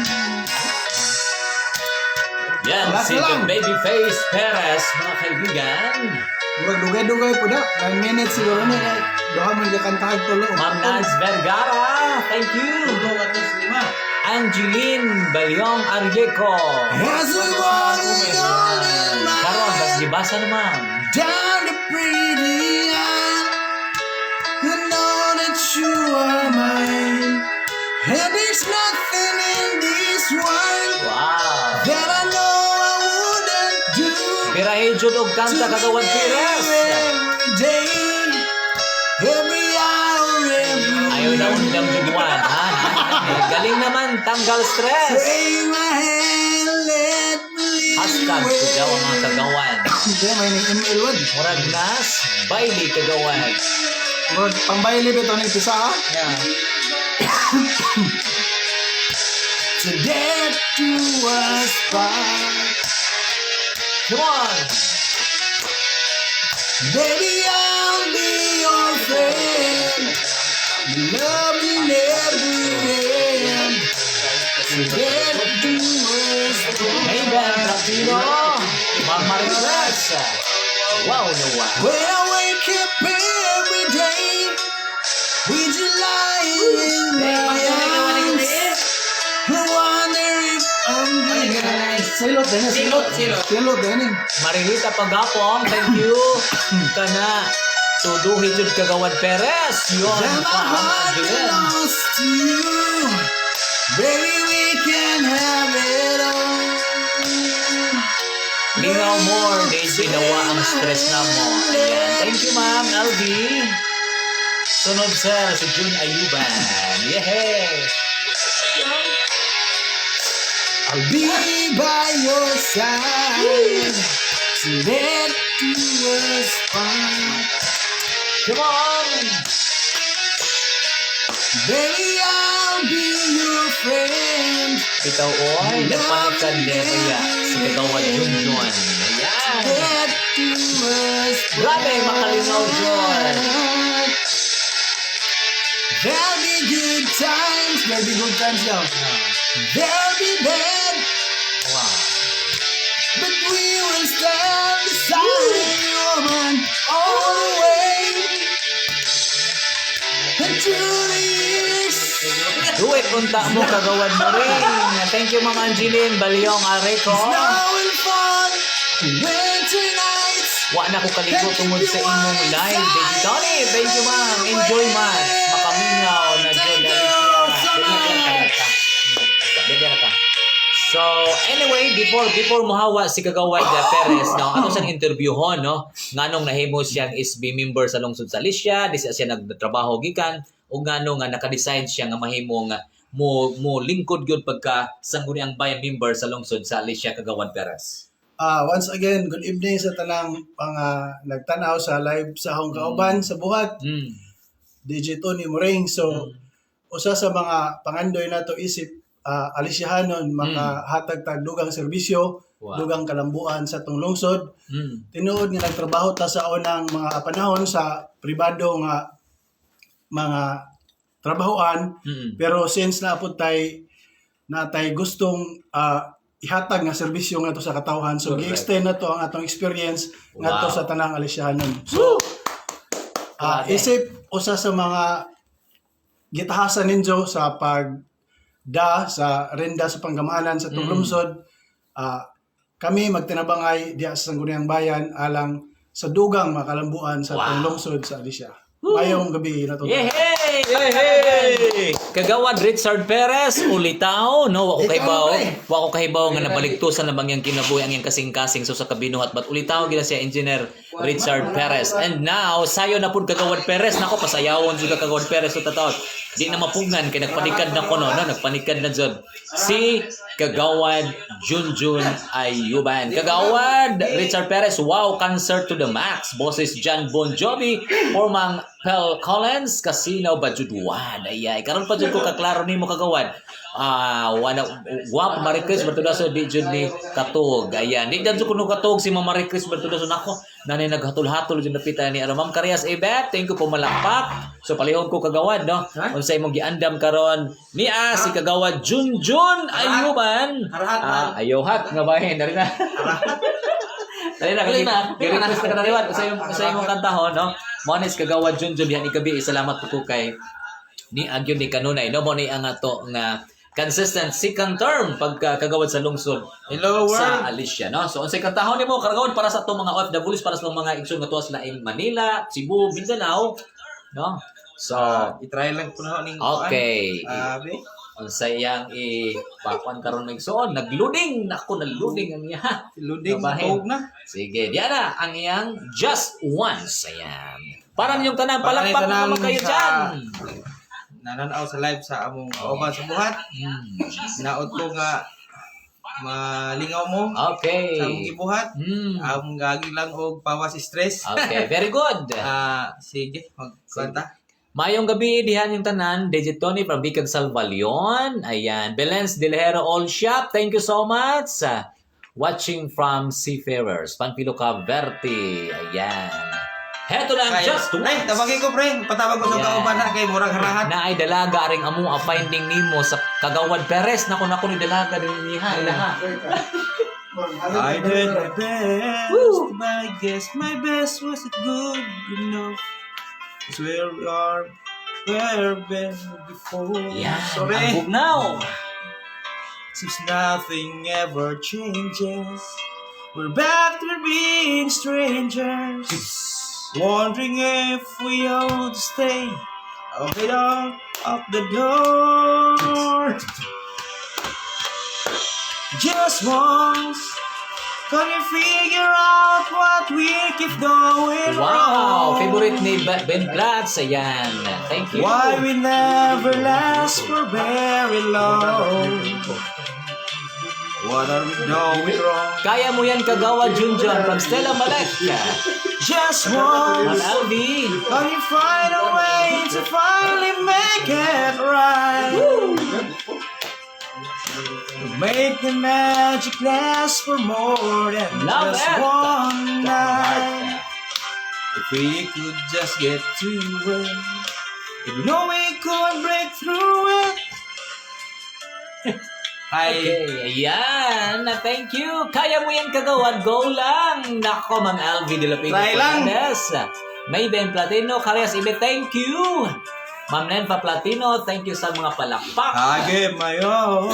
Yan, Last si na The lang. Babyface Perez, mga kaibigan. Murag dugay-dugay po na. 9 minutes siguro na. Doha man ka kantahag tulo. Ma'am Naz Vergara, thank you. Angeline Balyong Arieco. As we walk on in my Karon, bas gibasa naman. down the pretty aisle, I know that you are mine, and there's nothing in this world Wow. that I know I wouldn't do. Pirahe jud og kanta Kagawad Perez. Every day, every hour, every Ayaw daw nila juduan, ha? Galing naman, tanggal stress. take my hand, let me lead Hashtag you sugaw ang mga away. kagawan. Kaya may email wad. Murag nas, baili kagawan. Murag pambayli ba ito ng pisa ha? To death do us part. Come on! Baby, I'll be your friend. Love you never end. To death do us part. Hey, Ben Rapino! Ma'am Marites! Wow na wow! When I wake up every day, with you lying in my arms, I wonder if I'm gonna. Silot din eh. Silot, silot. Silot din eh. Marilita Pagapong, thank you! Kana, tuduhi jud Kagawad Perez! Yun, That my Ma'am heart Angeline. belongs to you. Baby, we can have it all. Lingaw more, days ginawa ang stress na mo. Ayan. Thank you, Ma'am Alvi. Sunod, sir, si June Ayuban. Yehey! I'll be by your side. So that do us fine. Come on! Baby, I'll be your friend. Ikaw, oy, nagpanikad din iya si Kagawad Junjun. Ayan! That do us Grabe, makalingaw, John. There'll be good times. There'll be good times now. There'll be bad. Wow. But we will stand beside you, woman, all the way into the years. Do it, unta mo, Kagawad mo rin. Thank you, Ma'am Angeline Balyong Areco. Snow and fun, winter nights. Wa na ko kaligo tungod sa imong live. Baby Donnie, thank you, Ma'am. Enjoy, man. Makamingaw na John Derita. So, anyway, before muhawa si Kagawad Perez, no, ato siyang interviewon, no, nganong nahimo siyang SB member sa lungsod sa Alicia, di siya nagtrabaho gikan, o ngano nga naka-decide siya nga mahimo nga mo lingkod gyud pagka sangguniang bayan member sa lungsod sa Alicia, Kagawad Perez. Once again, good evening sa tanang nagtanaw sa live sa Hong Kauban sa buhat. DJ Tony Moring. So, usa sa mga pangandoy nato isip alisyahanon makahatag tag dugang serbisyo, Wow. dugang kalambuan sa tong lungsod. Tinuod nga nagtrabaho ta sa unang mga panahon sa pribado nga mga trabahoan, pero since naapod tay gustong ihatag nga serbisyo nga to sa katawhan, so Correct. gi-extend na to ang atong experience nga to Wow. sa tanang alisyahanon. So Grabe. isip usa sa mga gitahasan ninyo sa sa renda sa panggamahanan sa tong lungsod, kami magtinabangay diha sa Sangguniang Bayan alang sa dugang makalambuan sa tong lungsod sa Alicia. Mayong gabi na to. Yehey! Yehey! Kagawad Richard Perez, ulitaw, no? Wako kahibaw nga nabaligtusan na bangyang kinabuhi ang iyang kasing-kasing so sa kabinuhat, but ulitaw gila siya Engineer Richard Perez. And now, sayo na pud Kagawad Perez, nako pasayawon jud Kagawad Perez so tatawag. Di na mapungan kay nagpanikad na ko no, nagpanikad na jud. Si Kagawad Junjun Ayuban. Kagawad Richard Perez, wow, concert to the max. Boses John Bon Jovi, Formang Phil Collins, Casino Bajudwad. Ayay, karon pa jud ko kaklaro nimo Kagawad. Guwapo Maricris Bertudaso di jud ni katog. Ayan, di jud kuno katog si Mama Maricris Bertudaso nako. Nanay naghatol-hatol jud napita ni Ma'am Carias Ebet. Thank you po malakpak. So palihog ko Kagawad no. Unsay imong giandam karon niya si Kagawad Junjun Ayuban. Ayohat nga bahin dari na. Dali na, gi-request na kanariwan sa imong kantahon, no? Monis Kagawad Junjun dihan ikabi, salamat po ko kay ni agyon ni kanunay, no? Mo ni ang ato nga consistent second term pagkagawad sa lungsod. Hello, Sa Alicia, no? So unsay kantahon nimo karagawad para sa atong mga OFWs, para sa mga igsoon nga tuwa sila in Manila, Cebu, Mindanao, no? So, i-try lang po na ning okay. Abi. Unsay yang ipakuan karon ng igsoon, nagloading nako nalloading ang iya. Loading Babahin. tog na. Sige, diyan na ang iyang Just Once. Ayan. Para ninyong tanan, Para palakpak ninyong naman tanan kayo sa- dyan. Nananaw sa live sa among kauban sa buhat. Naot ko nga malingaw mo Okay. sa among gibuhat. Among gagi lang og pawas stress. Okay, very good. Sige, magkwanta. Mayong gabi, dihan yung tanan. DJ Tony from Bicag Salvalion. Ayan. Belens Dilhero All Shop. Thank you so much. Watching from Seafarers. Panpilo Caverte. Ayan. Heto lang, Just Ay, Once. tabagin ko pre. Patawag ko sa Ayan. kauban na kay murag harahan. Na ay dalaga ring amo ang finding nimo sa Kagawad Perez. Nako ni dalaga din niya. I did my best, but I guess my best wasn't good enough. It's where we are, where we've been before. Yan. Sorry. Ang bugnaw. Since nothing ever changes, we're back to being strangers. Wondering if we ought to stay or head out of the door. Just once, can you figure out what we keep going Wow! wrong? Favorite ni Ben Platz. Ayan. Thank you. Why we never last for very long? What are we doing wrong? Kaya mo yan Kagawad Junjun from Stella Malek. Just Ma'am once, Alvi. can you find a way to finally make it right? Make the magic last for more than Love just it. one night. If we could just get to it, if we know we could break through it. Hi. Okay, ayan. Thank you. Kaya mo yan Kagawad. Go lang. Nako, Ma'am Alvi de la Pino Try lang. Fernandez. May Ben Platino. Carias Ibe, thank you. Ma'am Nenpa Platino, thank you sa mga palakpak. I gave my all.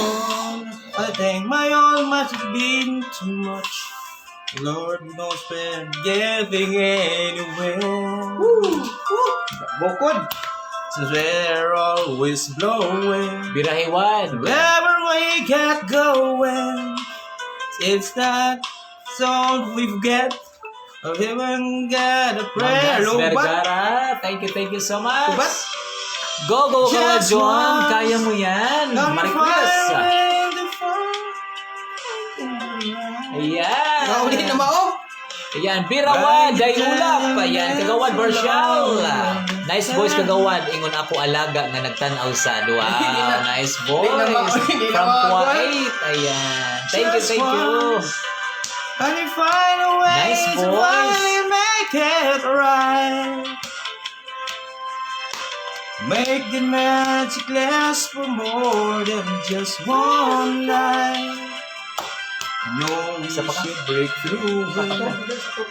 I think my all must have been too much. Lord knows we're getting anywhere. Bukod. Since we're always blowing. Birahiwan. Wherever we get going, it's that song we've got. Of heaven got a prayer. Ma'am Has Lubat. Vergara, thank you so much. Lubat. Go, Kagawad Just John. once. Kaya mo yan. Come Maricris. fire in the fire. Ayan. Nauli na mao. Ayan, Birawan, Dayulap. Ayan, Kagawad Marshall. Nice voice, Kagawad. Ingon ako alaga nga nagtanaw sa luwa. Nice voice. Hindi na From makakuha. Kuwait. Ayan. Thank you, thank you. Can you find a way Nice to voice. finally make it right? Make the magic last for more than just one night. No, we Isa pa ka? should break through.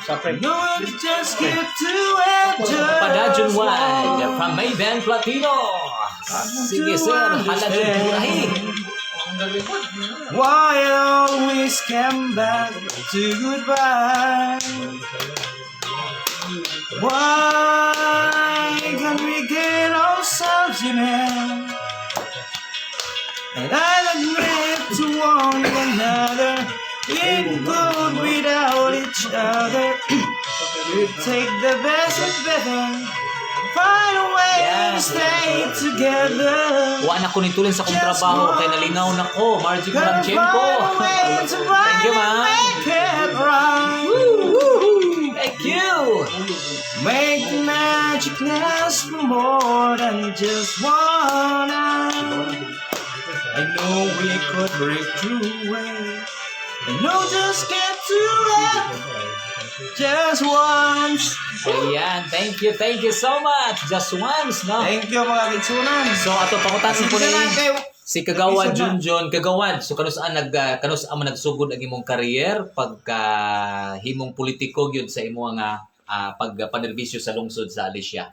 Siyempre. No, we just get to enjoy. Padadjun Wad from Mayben Platino. Sige sir, haladjun burahi. Why always come back to goodbye? Why can't we get ourselves in hand? And I'll admit to one another, we're good without each other. We take the best of better, find a way to stay together. Kuhaan ako nitulin sa kong trabaho kay nalingaw na ko, Margie Franchenko. Thank you, ma'am. Thank you. Make the magic last for more than just one hour. I know we could break through it. I know just get to it just once. Ayan, thank you so much. Just once, no? Thank you mga kitsunan. So, ato pangutasin po Kitsunan ni kayo. si Kagawad Kitsunan. Junjun. Kagawad, so kanusaan man nagsugod ang imong career pagka himong politiko gyud sa imong pagpanerbisyo sa lungsod sa Alicia.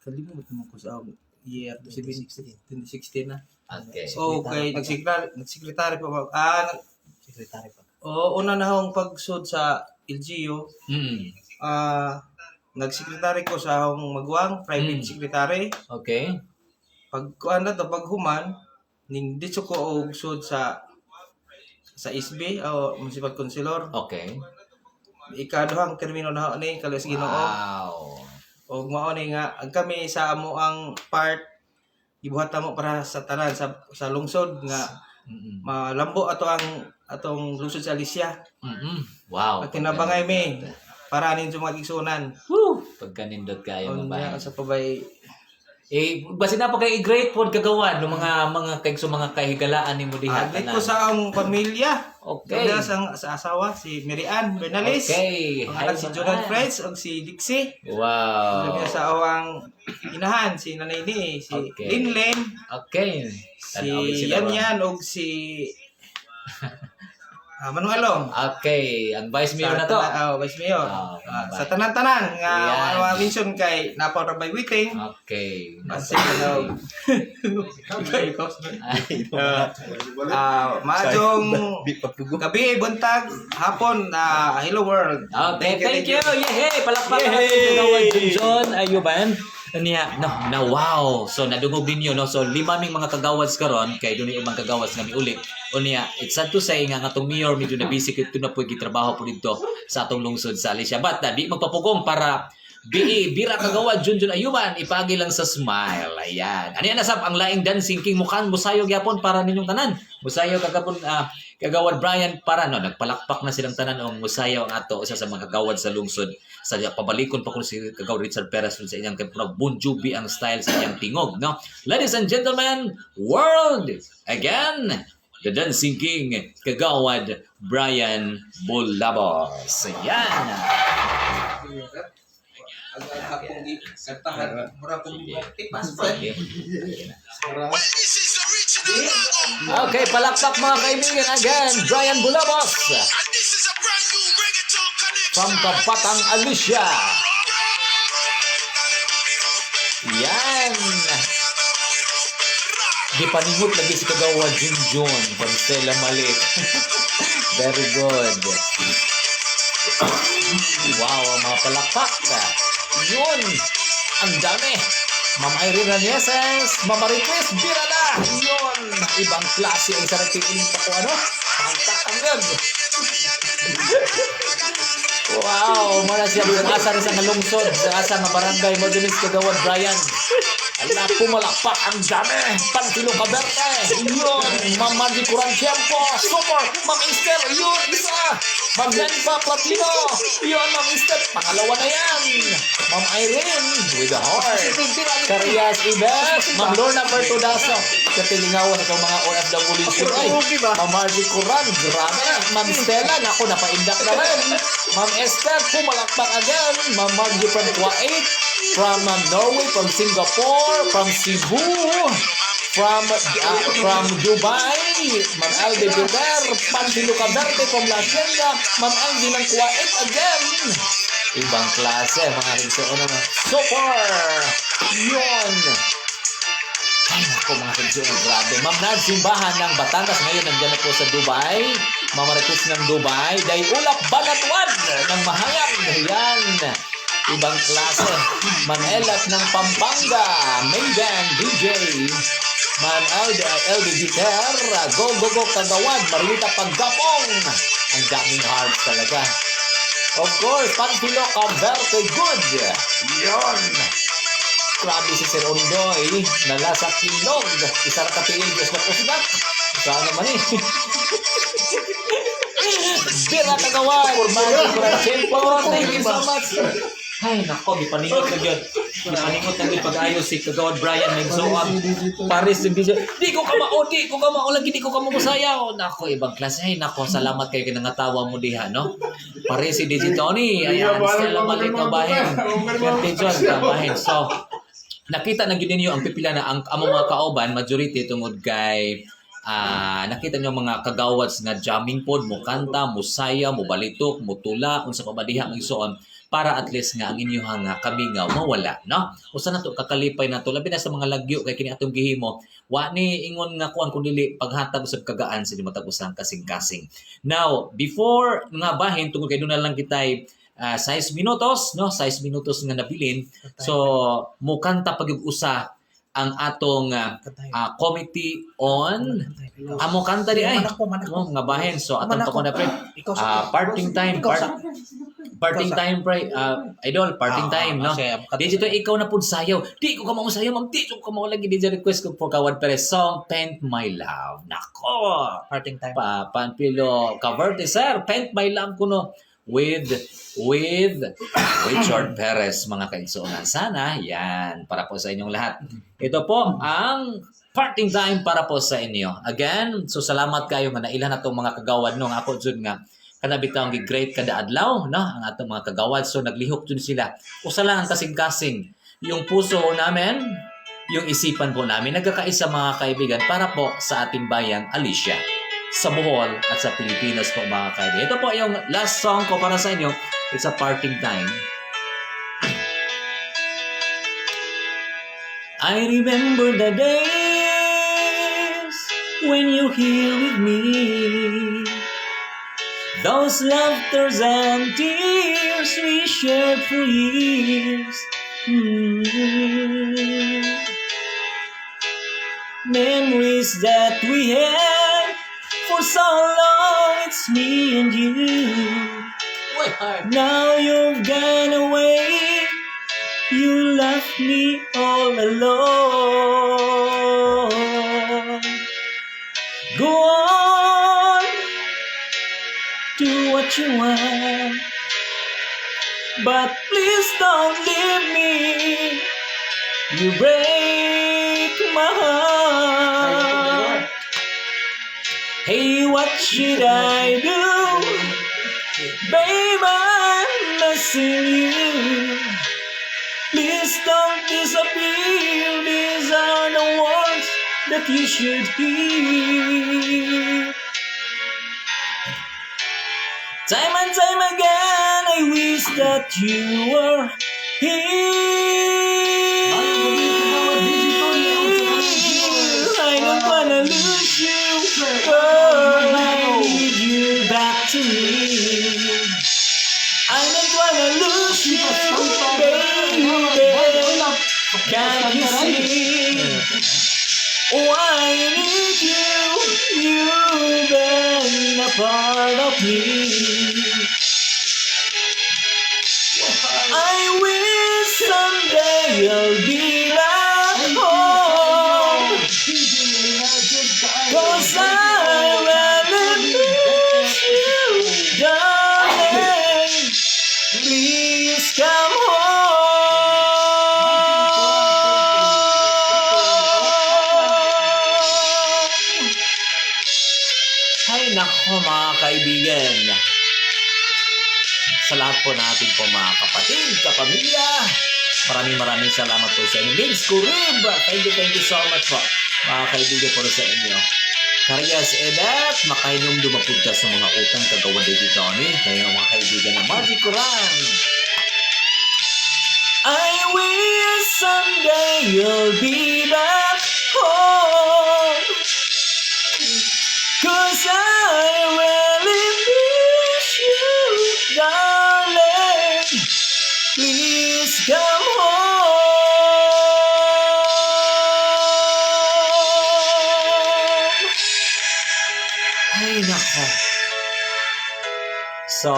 Kalimutan mo ko sa year 2016 na. Okay. Okay, nagsekretary pa ba? Secretary pa. Una na akong pagsud sa LGU. Nagsekretary ko sa akong magwang, private secretary. Okay. Pag paghuman, ning dito ko og sud sa SB o municipal councilor. Okay. Ikaduhang termino na ni kalos Ginoo. Wow. Og mao ni nga ang kami sa amo ang part gibuhat mo para sa tanan sa lungsod nga malambo atong lungsod sa Alicia. Wow. At tinabangay mi para nin sa mga igsunan. Woo! Pagkanindot kayo Ang mga sa pabay basi na pa kay grateful Kagawad ng mga kaysa mga kahigalaan nimo diha Adlit ko sa akong pamilya. Okay. Sa asawa, si Mary Ann Bernales. Okay. Ang anak si Jordan Freds o si Dixie. Wow. Sabi sa awang inahan, si Nanay ni, si Okay. Linlen, Okay. si Yan o si Manuelong. Okay, ang vice mayor na to. Vice Mayor. Vice. Sa tanan-tanan nga Yan. mention kay Napor by Witing. Okay. Kasi maadong gabi, buntag, hapon, hello world. Okay, thank you. Yay! Palakpakan natin Kagawad Junjun Ayuban. Na wow. So nadungog ninyo no. So lima ming mga kagawads karon kay dunay ubang kagawads nga miulit. O niya, it's sad to say nga atong mayor medyo na busy kay na po gitrabaho po dito sa atong lungsod sa Alicia. But di magpapugong para bira Kagawad Junjun Ayuban ipagi lang sa smile. Ayan. Ano yan nasab ang laing dancing king mukhang musayog yapon para ninyong tanan. Musayog kagapon Kagawad Brian para no nagpalakpak na silang tanan og musayaw ang ato isa sa mga kagawad sa lungsod. Sa pabalikon pa ko si Kagawad Richard Perez sa inyong temporada Bon Jovi ang style sa iyang tingog, no? Ladies and gentlemen, world again, the dancing king Kagawad Brian Bulabos. Ayan. Okay, palakpak mga kaibigan again, Brian Bulabos from Kapatang Alicia. Yan. Gipaningot lagi si Kagawad Junjun from Stella Malik. Very good. Wow, mga palakpak. Yun. Ang dami. Ma'am Irene Ranieses, Ma'am Marites Birala. Yun. Ibang klase ang sarap tingin pa ko ano. Ang tatangag. Wow, muna siya sa asa rin sa nalungsod, sa asa ng barangay Modulis Kagawad Brian. Ala, pumalakpak ang dami. Pantilo Caberte. Yun. Mama Di Curan Tiempo. Super. Ma'am Esther. Yun. Isa. Ma'am Jennifer Platino. Yun, Ma'am Esther. Pangalawa na yan. Ma'am Irene. With the heart. Carias Ibes. Ma'am Lorna Bertudaso. Katilingawan itong mga OFWs yun. Ay, Ma'am Margie Curan. Grabe. Ma'am Stella. Naku, napaindak na rin. Ma'am Esther. Pumalakpak again. Ma'am Margie from Kuwait. From Norway, from Singapore, from Cebu, from Dubai, Ma'am Alde Duber, Pantilo Caberte from La Hacienda, Ma'am Aldi ng Kuwait again. Ibang klase, mga kagsuon naman. Super! Yun! Ay, naku, mga kagsuon, grabe. Ma'am Nad Simbahan ng Batangas, ngayon nandiyan na po sa Dubai. Ma'am Marites ng Dubai, Day Ulap Banatwan ng Mahayang. Yan! Ibang klase. Manelat ng Pampanga. Maydan, DJ. Man LD Giter. Go, go, go, Kagawad. Marilita Paggapong. Ang daming hearts talaga. Of course, Pantilo Caberte Good. Yon. Grabe si Sir Ondoy. Nalasa Kilog. Isang kapilig. Diyos na kusnak. Saan naman eh. Bira Kagawad. Magic Kurachempo. Thank you so much. Ay, nako, gipaningot na yun. Gipaningot na yun pag-ayos si Kagawad Brian Nagsoon. Paris yung DJ. Di ko kamao lagi, di ko kamamusayaw. Nako, ibang klase. Ay, nako, salamat kayo kinangatawa mo diha, no? Paris si DJ Tony. Ayan, salamat ikaw bahin. Kerte John, kabahin. So, nakita na ginin nyo ang pipila na ang mga kaoban, majority tungod kay nakita nyo mga kagawads nga jamming pod, mo kanta, mo saya, mo balitok, mo tula, kung sa pabadiha ang isuon, para at least nga ang inyong kamingaw mawala, no? Usa na to kakalipay na to labi na sa mga lagyo kay kini atong gihimo wa ni ingon nga kuan kun dili paghatag usab kagaan sa matag usang kasing-kasing. Now, before nga bahin tungod kay doon na lang kitay 6 minutos, no? 6 minutos nga nabilin. So, mo kanta pag-usa ang atong committee on amo kanta di ay nga bahin. So atong to na pre parting time parting time pre idol parting time no dito ikaw na pud sayaw di ko ka mo sayaw ma'am di ko mo lagi di request ko for Kawad Perez song Paint My Love. Nako Parting time. Pantilo Caberte sir, Paint My Love kuno with Richard Perez, mga kaigsuonan. Sana yan para po sa inyong lahat. Ito po ang parting time para po sa inyo. Again, so salamat kayo nga nailan na itong mga kagawad no nga ako jud nga kanabitaw gi great kada adlaw no ang atong mga kagawad. So naglihok jud sila. Usa lang ang kasing-kasing yung puso namin, yung isipan po namin nagkakaisa mga kaibigan para po sa ating bayang Alicia sa Bohol at sa Pilipinas po mga kaibigan. Ito po yung last song ko para sa inyo. It's a parting time. I remember the days when you're here with me. Those laughters and tears we shared for years. Memories that we had for so long, it's me and you. Now you've gone away, you left me all alone. Go on, do what you want, but please don't leave me. You break my heart. Hey, what should I do? Babe, I'm missing you. Please don't disappear. These are the words that you should hear. Time and time again, I wish that you were here. I don't wanna lose you, girl. I need you back to me. I don't wanna lose you, baby. Can't you see? Oh, I need you. You've been a part of me. I wish someday you'll be back Nako mga kaibigan, sa lahat po natin po mga kapatid, kapamilya, maraming salamat po sa inyo. Vince Curib, thank you so much po mga kaibigan po sa inyo. Karyas Edat, makainom dumapunta sa mga utang kagawa dito ni kaya mga kaibigan ng Magic Quran. I wish someday you'll be back home, 'cause I really miss you, darling. Please come home. Ay, nako. So,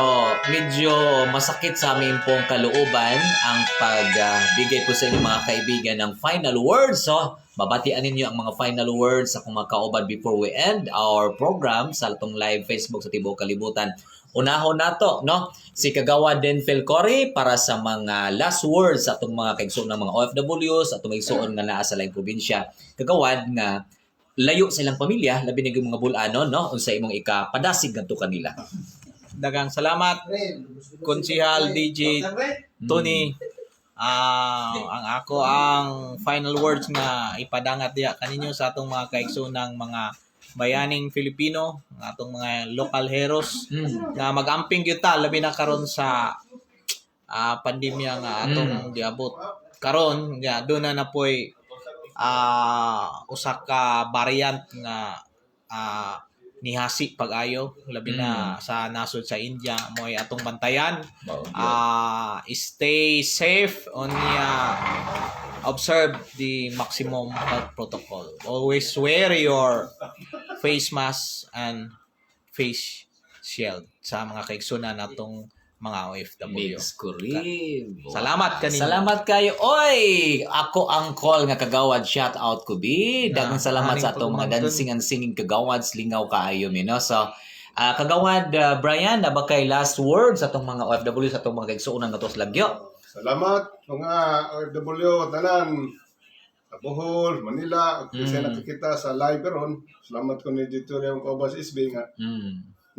medyo masakit sa amin pong kalooban ang pagbigay po sa inyo mga kaibigan ng final words. So, babatian ninyo ang mga final words sa kumakaoban before we end our program sa itong live Facebook sa Tibuok Kalibutan. Unahon nato, no? Si Kagawad Denfel Cory para sa mga last words sa itong mga kaigsoon ng mga OFWs at tumaysoon nga naa sa laing probinsya. Kagawad nga layo sa ilang pamilya, labi na yung mga bulanon, no? Unsa imong ikapadasig ngadto kanila. Dagang salamat, Konsihal DJ Tony. Ang ako ang final words nga ipadangat diya kaninyo sa atong mga kaigsoon ng mga bayaning Filipino, ang atong mga local heroes na mag-amping gyud ta labi na karon sa pandemya nga atong giabot karon nga do na napoy usa ka variant nga nihasi pag-ayo labi na sa nasod sa India mo'y atong bantayan. Stay safe on observe the maximum health protocol. Always wear your face mask and face shield sa mga kaigsunan natong mga OFW. Vince Curib. Salamat kanino. Salamat kayo. Oy, ako ang call nga kagawad. Shout out ko bi. Daghang salamat sa atong mga dancing and singing kagawad. Lingaw kaayo mi no. So, kagawad Brian, na ba kay last words sa atong mga OFW sa atong mga kaigsuonan nga tos lagyo? Salamat mga OFW tanan sa Bohol, Manila, kasi nakikita sa live ron. Salamat ko ni dito yung Cobas SB nga.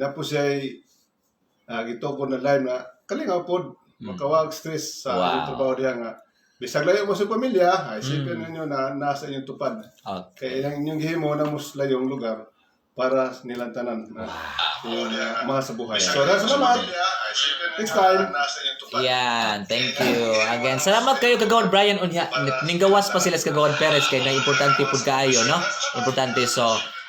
Na po siya gito po na live na kalingaw po makawag stress sa trabaho diya nga. Bisag layo mo sa pamilya, isipin ninyo na nasa inyong tupad. Okay. Kaya inyong gihimo na mus layong lugar para nilang tanan na yung mga sa buhay. So, salamat. Next time. Yan, thank you. Again, salamat kayo kagawad Brian unya. Ninggawas pa sila sa kagawad Perez kay na importante pud kaayo, no? Importante. So,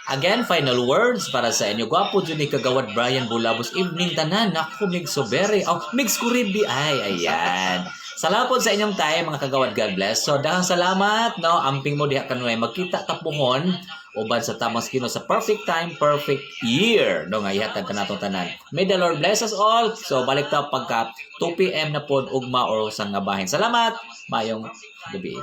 again, final words para sa inyo. Gwapo dyan ni kagawad Brian Bulabos. Evening tanan. Naku, mig sobere. Mix kuribi. Ay, ayan. Salamat po sa inyong time, mga kagawad. God bless. So, dahang salamat, no? Amping mo diha kanunay. Magkita tapuhon. Uban sa tamang skino sa perfect time, perfect year. No, nga ihatag ka natong tanan. May the Lord bless us all. So, balik ta pagka 2 p.m. na po ugma or sa nga bahin. Salamat. Mayong gabi.